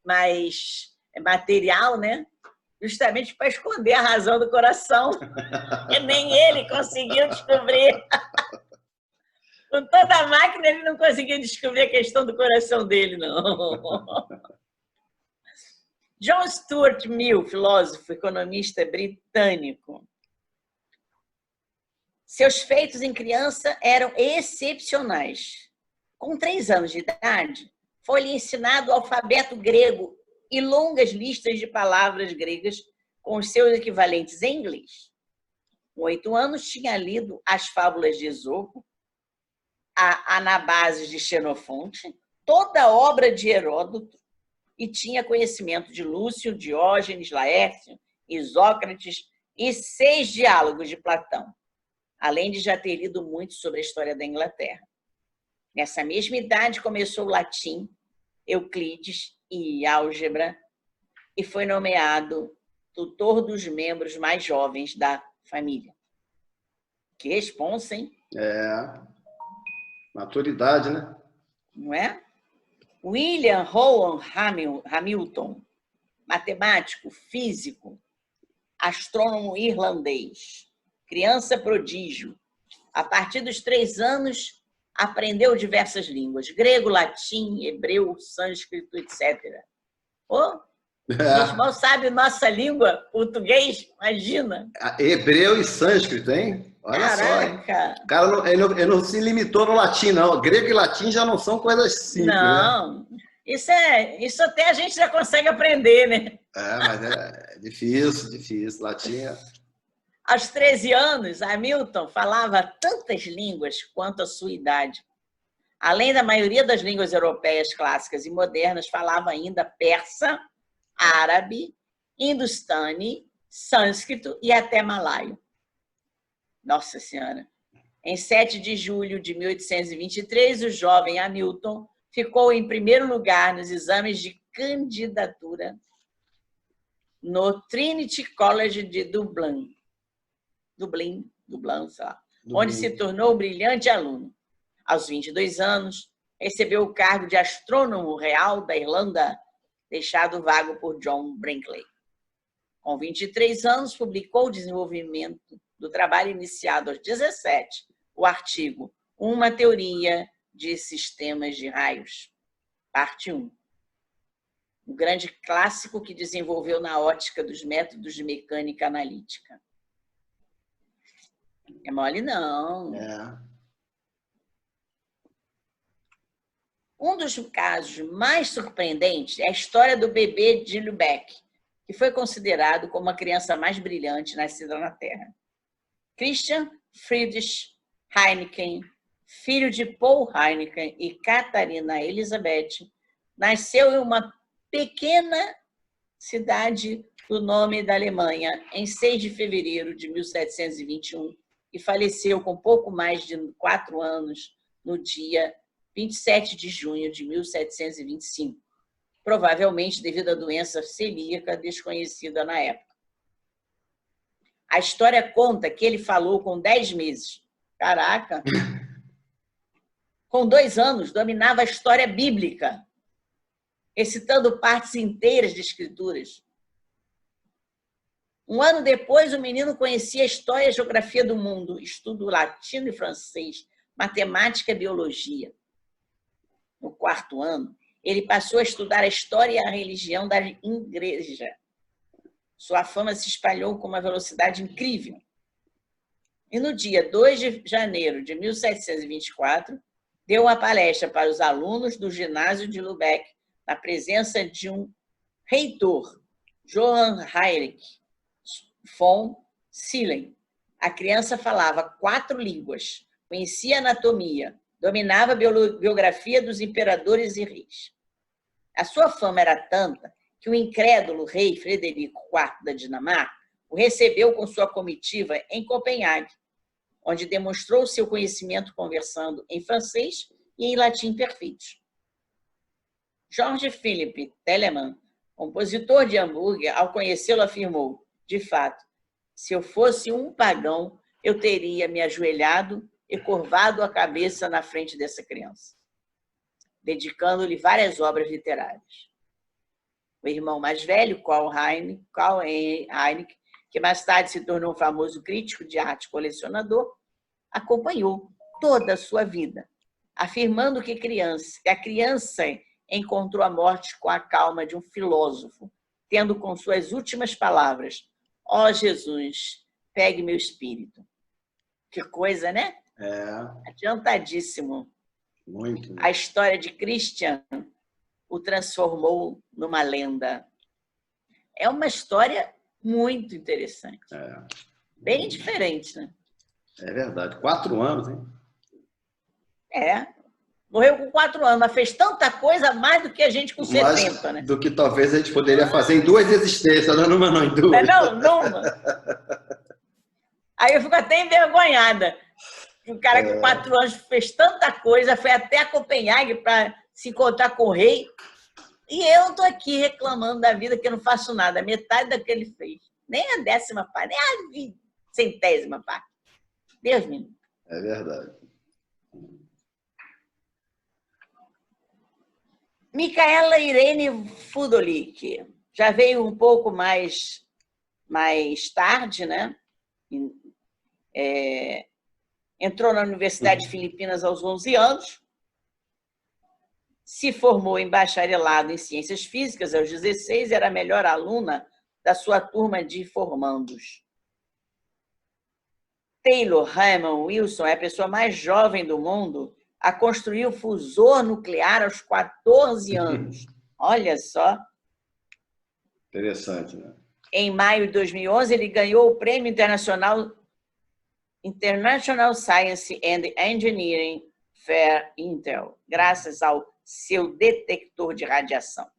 mais material, né? Justamente para esconder a razão do coração. E nem ele conseguiu descobrir. Com toda a máquina, ele não conseguiu descobrir a questão do coração dele, não. John Stuart Mill, filósofo, economista britânico. Seus feitos em criança eram excepcionais. Com 3 anos de idade, foi-lhe ensinado o alfabeto grego e longas listas de palavras gregas com os seus equivalentes em inglês. Com 8 anos, tinha lido as fábulas de Esopo, a Anabases de Xenofonte, toda a obra de Heródoto, e tinha conhecimento de Lúcio, Diógenes, Laércio, Isócrates e 6 diálogos de Platão, além de já ter lido muito sobre a história da Inglaterra. Nessa mesma idade, começou o latim, Euclides e álgebra, e foi nomeado tutor dos membros mais jovens da família. Que responsa, hein? Maturidade, né? Não é? William Rowan Hamilton, matemático, físico, astrônomo irlandês, criança prodígio. A partir dos 3 anos, aprendeu diversas línguas, grego, latim, hebreu, sânscrito, etc. A gente mal sabe nossa língua, português, imagina. Hebreu e sânscrito, hein? Olha só, hein? O cara ele não se limitou no latim, não. Grego e latim já não são coisas simples, não, né? Isso até a gente já consegue aprender, né? Mas é difícil. Latim Aos 13 anos, Hamilton falava tantas línguas quanto a sua idade. Além da maioria das línguas europeias clássicas e modernas, falava ainda persa, árabe, hindustani, sânscrito e até malaio. Nossa Senhora! Em 7 de julho de 1823, o jovem Hamilton ficou em primeiro lugar nos exames de candidatura no Trinity College de Dublin, sei lá, onde se tornou um brilhante aluno. Aos 22 anos, recebeu o cargo de astrônomo real da Irlanda, deixado vago por John Brinkley. Com 23 anos, publicou o desenvolvimento do trabalho iniciado aos 17, o artigo Uma Teoria de Sistemas de Raios, parte 1. Um grande clássico que desenvolveu na ótica dos métodos de mecânica analítica. É mole, não. Um dos casos mais surpreendentes é a história do bebê de Lübeck, e foi considerado como a criança mais brilhante nascida na Terra. Christian Friedrich Heineken, filho de Paul Heineken e Catarina Elisabeth, nasceu em uma pequena cidade do nome da Alemanha em 6 de fevereiro de 1721 e faleceu com pouco mais de 4 anos no dia 27 de junho de 1725, provavelmente devido à doença celíaca desconhecida na época. A história conta que ele falou com 10 meses. Caraca! Com 2 anos, dominava a história bíblica, recitando partes inteiras de escrituras. Um ano depois, o menino conhecia a história e a geografia do mundo, estudo latino e francês, matemática e biologia. No 4º ano, ele passou a estudar a história e a religião da igreja. Sua fama se espalhou com uma velocidade incrível. E no dia 2 de janeiro de 1724, deu uma palestra para os alunos do ginásio de Lübeck, na presença de um reitor, Johann Heinrich von Sillen. A criança falava 4 línguas, conhecia anatomia, dominava a biografia dos imperadores e reis. A sua fama era tanta que o incrédulo rei Frederico IV da Dinamarca o recebeu com sua comitiva em Copenhague, onde demonstrou seu conhecimento conversando em francês e em latim perfeitos. George Philipp Telemann, compositor de Hamburgo, ao conhecê-lo afirmou: de fato, se eu fosse um pagão, eu teria me ajoelhado e curvado a cabeça na frente dessa criança, dedicando-lhe várias obras literárias. O irmão mais velho, Karl Heinrich, que mais tarde se tornou um famoso crítico de arte e colecionador, acompanhou toda a sua vida, afirmando que a criança encontrou a morte com a calma de um filósofo, tendo com suas últimas palavras: ó Jesus, pegue meu espírito. Que coisa, né? Adiantadíssimo. Muito. A história de Christian o transformou numa lenda. É uma história muito interessante. Bem diferente, né? É verdade. 4 anos, hein? Morreu com 4 anos, mas fez tanta coisa mais do que a gente com 70, né? Do que talvez a gente poderia fazer em 2 existências, não numa, não em 2. Não, numa. Aí eu fico até envergonhada. Um cara com 4 anos fez tanta coisa, foi até a Copenhague para se encontrar com o rei. E eu estou aqui reclamando da vida que eu não faço nada. Metade daquilo que ele fez. Nem a 10ª parte, nem a 100ª parte. Deus me livre. É verdade. Micaela Irene Fudolik. Já veio um pouco mais tarde, né? Entrou na Universidade de Filipinas aos 11 anos. Se formou em bacharelado em Ciências Físicas aos 16 e era a melhor aluna da sua turma de formandos. Taylor Raymond Wilson é a pessoa mais jovem do mundo a construir o fusor nuclear aos 14 anos. Olha só. Interessante, né? Em maio de 2011, ele ganhou o Prêmio International Science and Engineering Fair Intel, graças ao seu detector de radiação.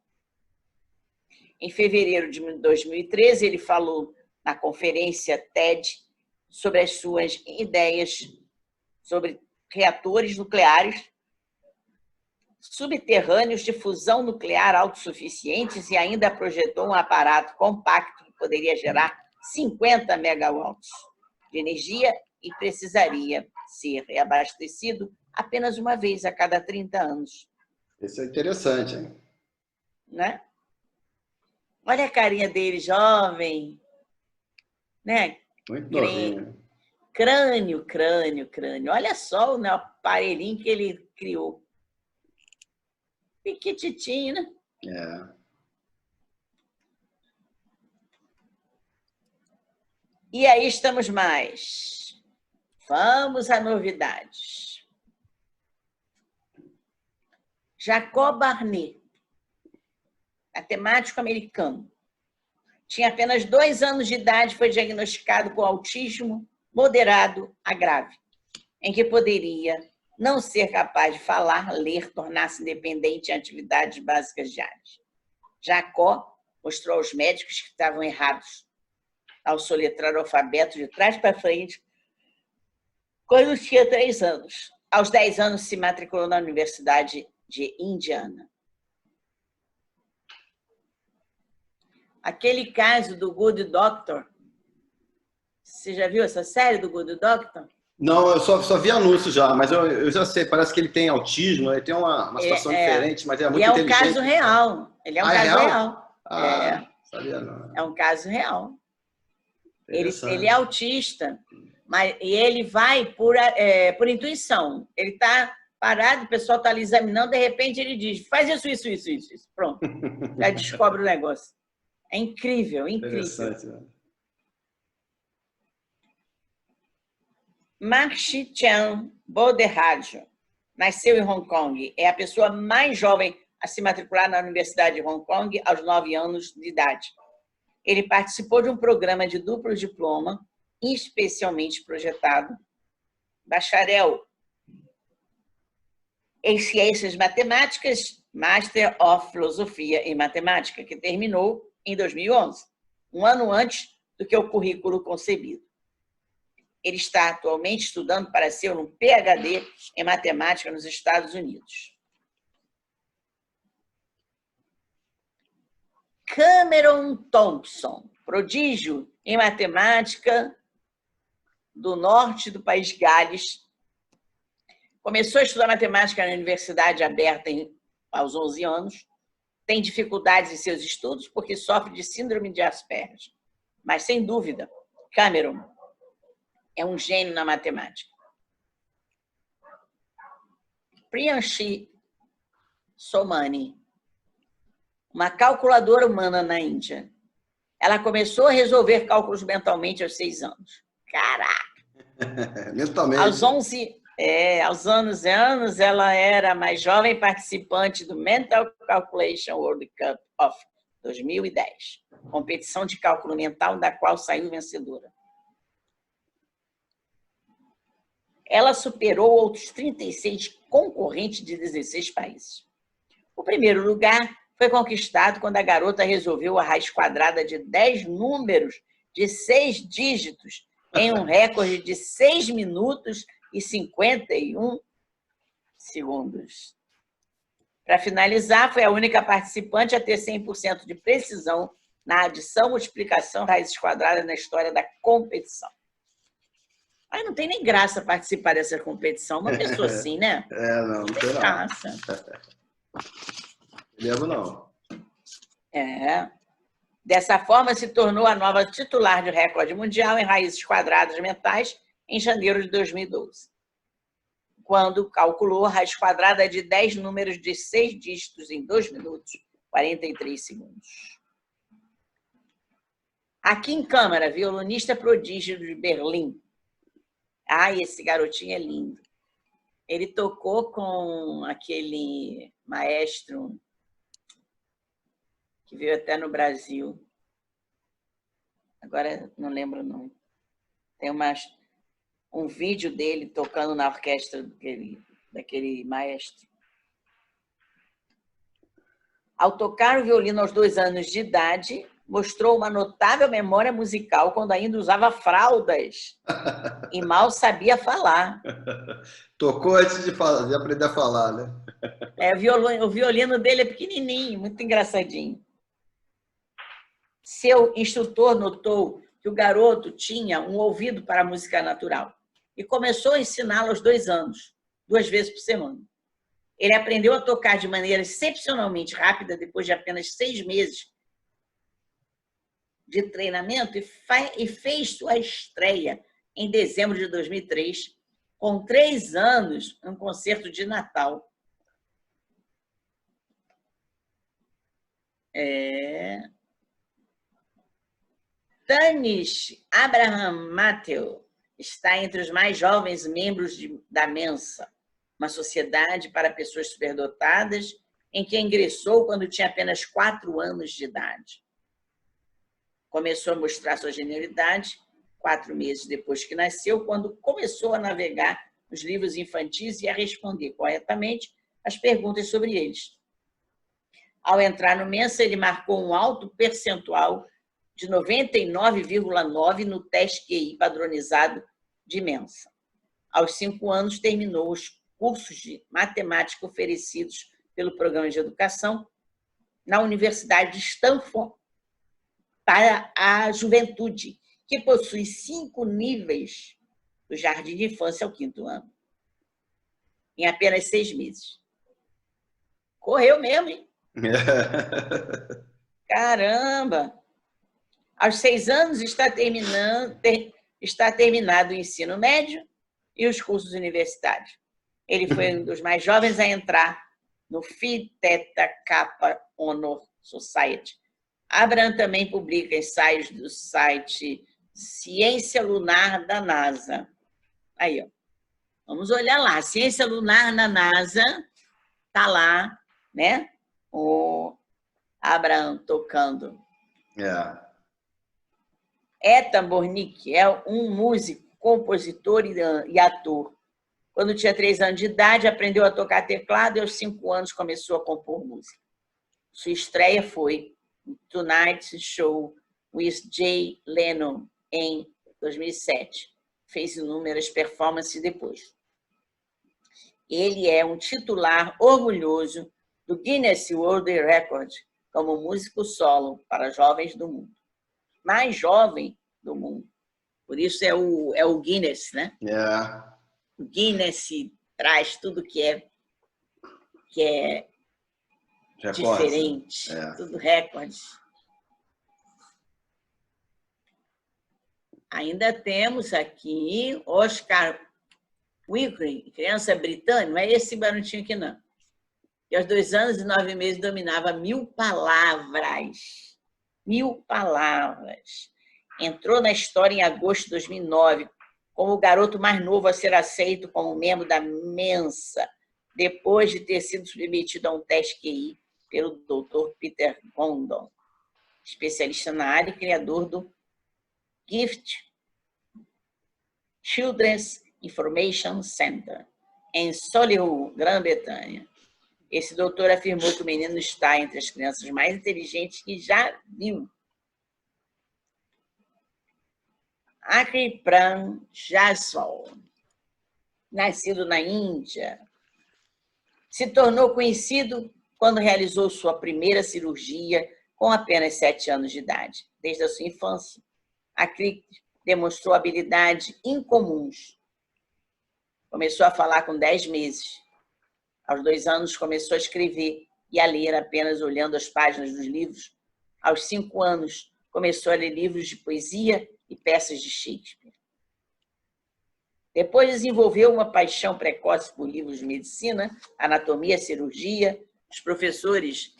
Em fevereiro de 2013, ele falou na conferência TED sobre as suas ideias sobre reatores nucleares subterrâneos de fusão nuclear autossuficientes e ainda projetou um aparato compacto que poderia gerar 50 megawatts de energia e precisaria ser reabastecido apenas uma vez a cada 30 anos. Isso é interessante, hein? Né? Olha a carinha dele, jovem. Né? Muito novinho. Crânio. Olha só o aparelhinho que ele criou. Piquititinho, né? E aí estamos mais. Vamos a novidades. Jacob Barnett, matemático americano, tinha apenas 2 anos de idade, foi diagnosticado com autismo moderado a grave, em que poderia não ser capaz de falar, ler, tornar-se independente em atividades básicas diárias. Jacó mostrou aos médicos que estavam errados ao soletrar o alfabeto de trás para frente quando tinha 3 anos. Aos 10 anos, se matriculou na Universidade de Indiana. Aquele caso do Good Doctor, você já viu essa série do Good Doctor? Não, eu só vi anúncio já, mas eu já sei, parece que ele tem autismo, ele tem uma situação diferente, mas é muito inteligente. E é um caso real. Ele é um caso real. Sabia não. É um caso real. Ele é autista, e ele vai por intuição. Ele está parado, o pessoal está ali examinando, de repente ele diz, faz isso. Pronto, já descobre o negócio. É incrível, incrível. Interessante, né? Marchichan Boderajo nasceu em Hong Kong. É a pessoa mais jovem a se matricular na Universidade de Hong Kong aos 9 anos de idade. Ele participou de um programa de duplo diploma, especialmente projetado, bacharel em Ciências Matemáticas, Master of Filosofia em Matemática, que terminou em 2011, um ano antes do que o currículo concebido. Ele está atualmente estudando para ser um PhD em matemática nos Estados Unidos. Cameron Thompson, prodígio em matemática do norte do país Gales, começou a estudar matemática na Universidade Aberta aos 11 anos, tem dificuldades em seus estudos porque sofre de síndrome de Asperger. Mas, sem dúvida, Cameron é um gênio na matemática. Priyanshi Somani, uma calculadora humana na Índia. Ela começou a resolver cálculos mentalmente aos 6 anos. Caraca! Mentalmente. Aos 11 anos, ela era a mais jovem participante do Mental Calculation World Cup of 2010, competição de cálculo mental da qual saiu vencedora. Ela superou outros 36 concorrentes de 16 países. O primeiro lugar foi conquistado quando a garota resolveu a raiz quadrada de 10 números de 6 dígitos em um recorde de 6 minutos e 51 segundos. Para finalizar, foi a única participante a ter 100% de precisão na adição, multiplicação, raízes quadradas na história da competição. Mas não tem nem graça participar dessa competição. Uma pessoa assim, né? Não tem graça. Lembro não. Dessa forma, se tornou a nova titular de recorde mundial em raízes quadradas mentais em janeiro de 2012, quando calculou a raiz quadrada de 10 números de 6 dígitos em 2 minutos e 43 segundos. Aqui em Câmara, violonista prodígio de Berlim. Esse garotinho é lindo. Ele tocou com aquele maestro que veio até no Brasil. Agora não lembro o nome. Tem um vídeo dele tocando na orquestra daquele maestro. Ao tocar o violino aos 2 anos de idade, mostrou uma notável memória musical quando ainda usava fraldas e mal sabia falar. Tocou antes de aprender a falar, né? O violino dele é pequenininho, muito engraçadinho. Seu instrutor notou que o garoto tinha um ouvido para a música natural e começou a ensiná-lo aos 2 anos, 2 vezes por semana. Ele aprendeu a tocar de maneira excepcionalmente rápida depois de apenas 6 meses de treinamento e fez sua estreia em dezembro de 2003, com 3 anos, um concerto de Natal. Tanis Abraham Mateu está entre os mais jovens membros da Mensa, uma sociedade para pessoas superdotadas, em que ingressou quando tinha apenas 4 anos de idade. Começou a mostrar sua genialidade 4 meses depois que nasceu, quando começou a navegar nos livros infantis e a responder corretamente as perguntas sobre eles. Ao entrar no Mensa, ele marcou um alto percentual de 99,9 no teste QI padronizado de Mensa. Aos 5 anos, terminou os cursos de matemática oferecidos pelo Programa de Educação na Universidade de Stanford para a juventude, que possui 5 níveis do jardim de infância ao 5º ano, em apenas 6 meses. Correu mesmo, hein? Caramba! Aos 6 anos está terminado o ensino médio e os cursos universitários. Ele foi um dos mais jovens a entrar no Phi Theta Kappa Honor Society. Abraham também publica ensaios do site Ciência Lunar da NASA. Aí, ó. Vamos olhar lá. Ciência Lunar na NASA, está lá, né? O Abraham tocando. Ethan Bornick é um músico, compositor e ator. Quando tinha 3 anos de idade, aprendeu a tocar teclado e aos 5 anos começou a compor música. Sua estreia foi Tonight Show with Jay Leno, em 2007. Fez inúmeras performances depois. Ele é um titular orgulhoso do Guinness World Record como músico solo para jovens do mundo. Mais jovem do mundo. Por isso é o Guinness, né? O Guinness traz tudo que é diferente, tudo recorde. Ainda temos aqui Oscar Winfrey, criança britânica, não é esse barutinho aqui não, que aos 2 anos e 9 meses dominava 1000 palavras. 1000 palavras. Entrou na história em agosto de 2009, como o garoto mais novo a ser aceito como membro da Mensa, depois de ter sido submetido a um teste QI pelo Dr. Peter Gondon, especialista na área e criador do Gift Children's Information Center, em Solihull, Grã-Bretanha. Esse doutor afirmou que o menino está entre as crianças mais inteligentes que já viu. Akripran Jaiswal, nascido na Índia, se tornou conhecido quando realizou sua primeira cirurgia com apenas 7 anos de idade. Desde a sua infância, Akrit demonstrou habilidades incomuns. Começou a falar com 10 meses. Aos 2 anos, começou a escrever e a ler apenas olhando as páginas dos livros. Aos 5 anos, começou a ler livros de poesia e peças de Shakespeare. Depois desenvolveu uma paixão precoce por livros de medicina, anatomia, cirurgia. Os professores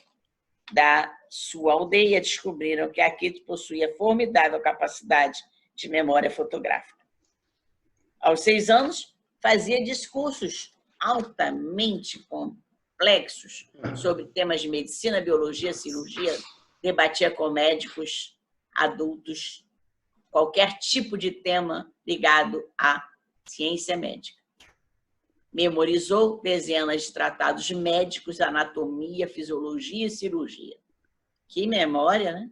da sua aldeia descobriram que Akrit possuía formidável capacidade de memória fotográfica. Aos 6 anos, fazia discursos altamente complexos sobre temas de medicina, biologia, cirurgia, debatia com médicos, adultos, qualquer tipo de tema ligado à ciência médica. Memorizou dezenas de tratados médicos, anatomia, fisiologia e cirurgia. Que memória, né?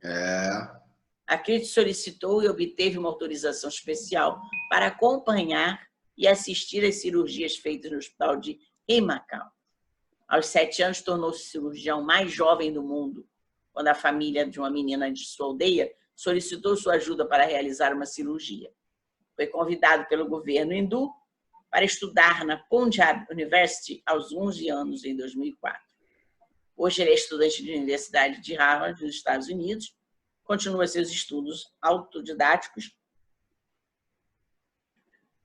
Akrit solicitou e obteve uma autorização especial para acompanhar e assistir às cirurgias feitas no hospital de Himachal. Aos 7 anos, tornou-se o cirurgião mais jovem do mundo, quando a família de uma menina de sua aldeia solicitou sua ajuda para realizar uma cirurgia. Foi convidado pelo governo hindu para estudar na Punjab University aos 11 anos, em 2004. Hoje ele é estudante da Universidade de Harvard, nos Estados Unidos, continua seus estudos autodidáticos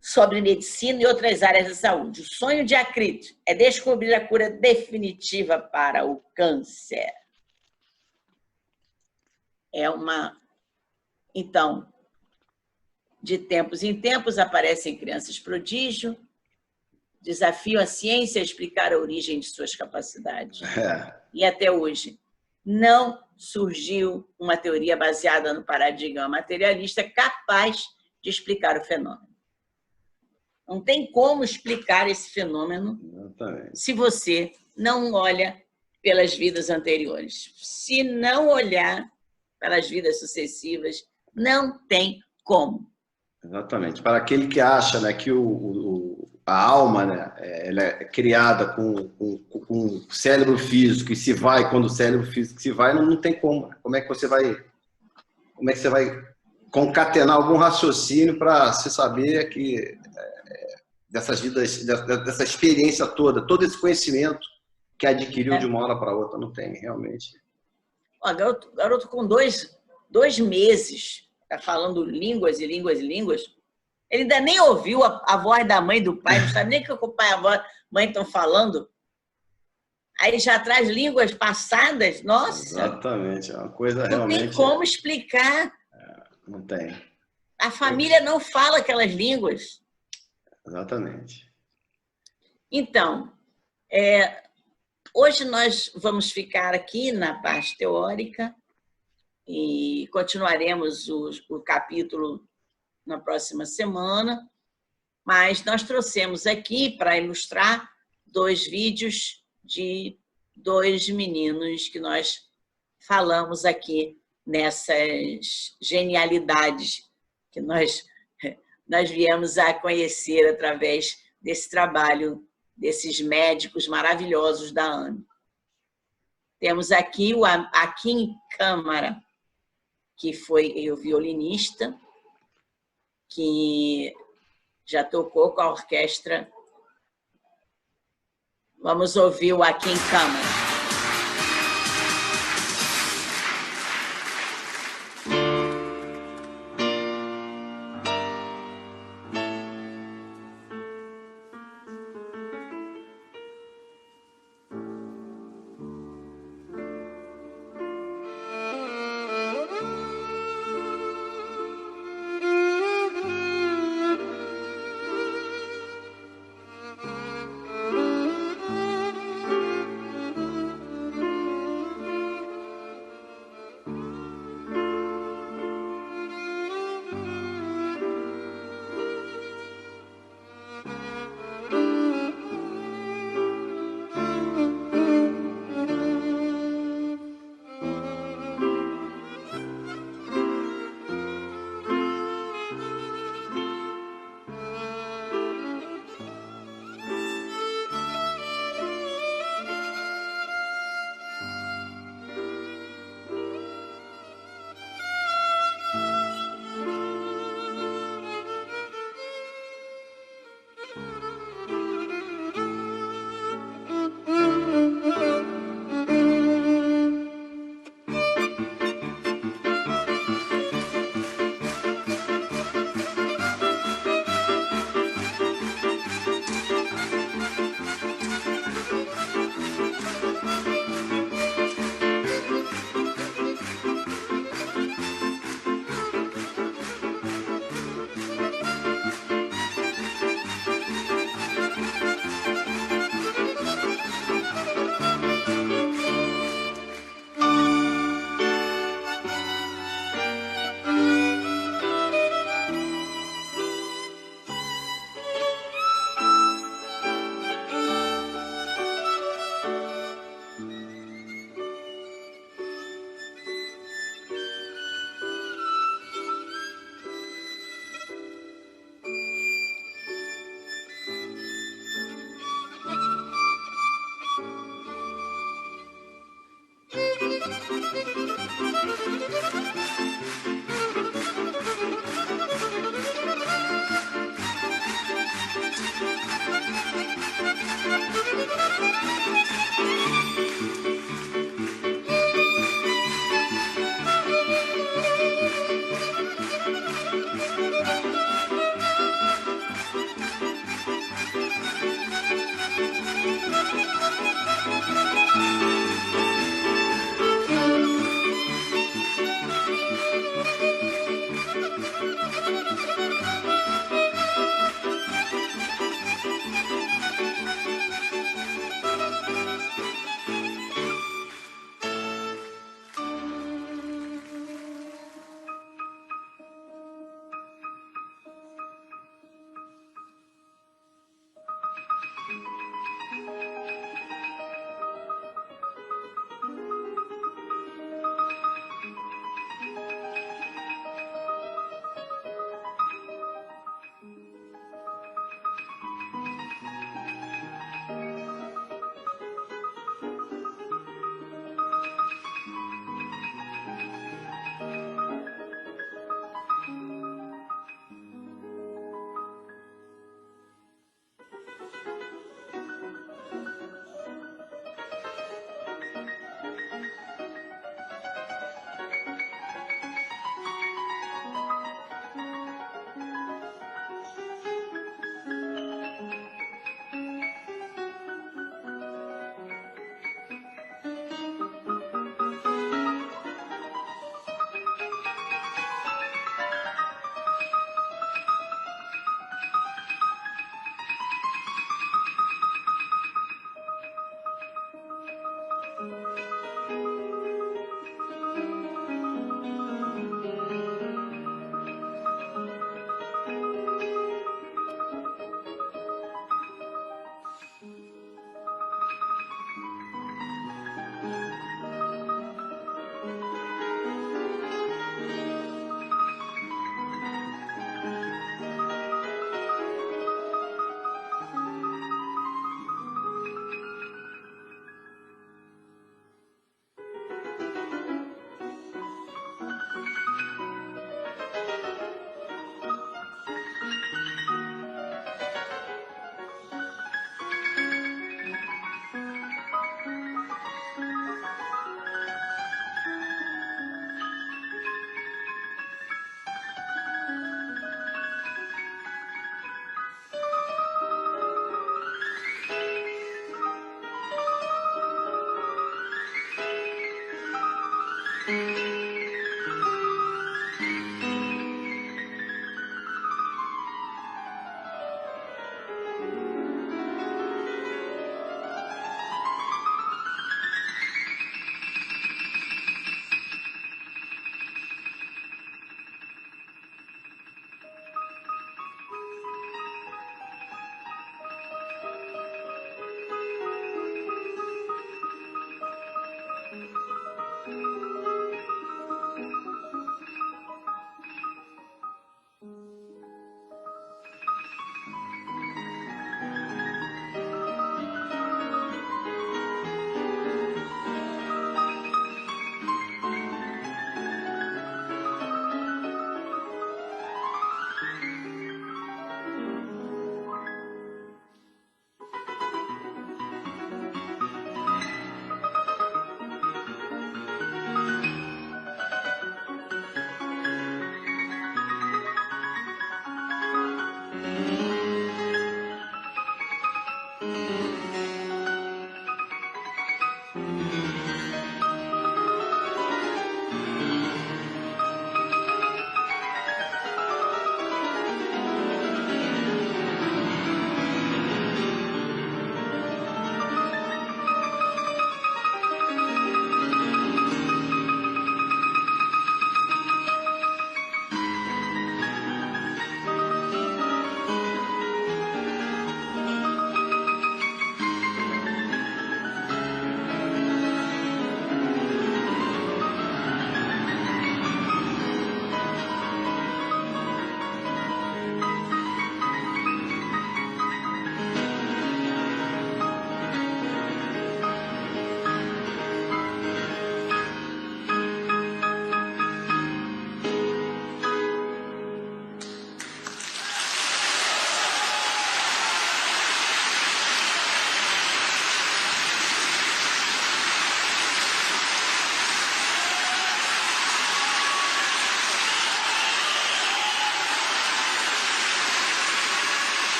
sobre medicina e outras áreas da saúde. O sonho de Akrit é descobrir a cura definitiva para o câncer. Então, de tempos em tempos aparecem crianças prodígio, desafiam a ciência a explicar a origem de suas capacidades. E até hoje não surgiu uma teoria baseada no paradigma materialista capaz de explicar o fenômeno. Não tem como explicar esse fenômeno se você não olha pelas vidas anteriores. Se não olhar pelas vidas sucessivas, não tem como. Exatamente. Para aquele que acha, né, que a alma, né, ela é criada com cérebro físico e se vai quando o cérebro físico se vai, não tem como. Como é que você vai concatenar algum raciocínio para se saber que dessas vidas, dessa experiência toda, todo esse conhecimento que adquiriu de uma hora para outra? Não tem, realmente. Ó, garoto com dois meses falando línguas e línguas e línguas, ele ainda nem ouviu a voz da mãe e do pai, não sabe nem o que o pai e a mãe estão falando. Aí já traz línguas passadas, nossa. Exatamente, é uma coisa realmente... Não tem como explicar. Não tem. A família não fala aquelas línguas. Exatamente. Então, hoje nós vamos ficar aqui na parte teórica e continuaremos o capítulo na próxima semana, mas nós trouxemos aqui para ilustrar 2 vídeos de 2 meninos que nós falamos aqui nessas genialidades que nós viemos a conhecer através desse trabalho desses médicos maravilhosos da AME. Temos aqui o Akin Câmara, que foi o violinista, que já tocou com a orquestra. Vamos ouvir o Akin Câmara.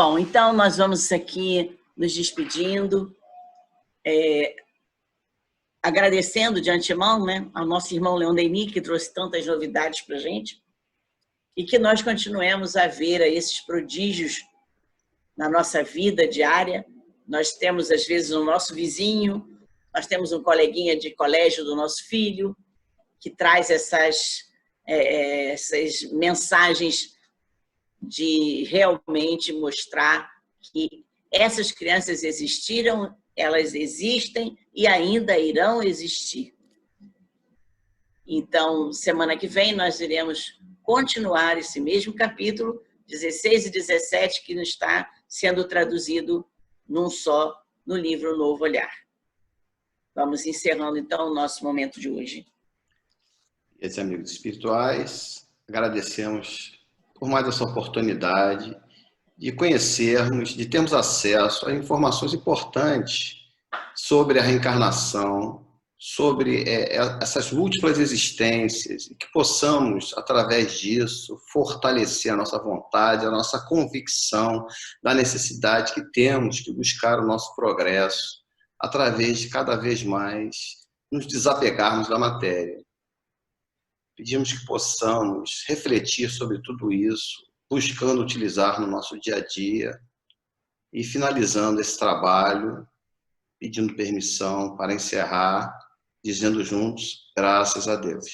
Bom, então nós vamos aqui nos despedindo, agradecendo de antemão, né, ao nosso irmão Leon Denis, que trouxe tantas novidades para a gente, e que nós continuemos a ver esses prodígios na nossa vida diária. Nós temos, às vezes, o nosso vizinho, nós temos um coleguinha de colégio do nosso filho, que traz essas mensagens de realmente mostrar que essas crianças existiram, elas existem e ainda irão existir. Então, semana que vem, nós iremos continuar esse mesmo capítulo, 16 e 17, que está sendo traduzido num só, no livro Novo Olhar. Vamos encerrando, então, o nosso momento de hoje. Esses amigos espirituais, agradecemos por mais essa oportunidade de conhecermos, de termos acesso a informações importantes sobre a reencarnação, sobre essas múltiplas existências, e que possamos, através disso, fortalecer a nossa vontade, a nossa convicção da necessidade que temos de buscar o nosso progresso, através de cada vez mais nos desapegarmos da matéria. Pedimos que possamos refletir sobre tudo isso, buscando utilizar no nosso dia a dia e finalizando esse trabalho, pedindo permissão para encerrar, dizendo juntos, graças a Deus.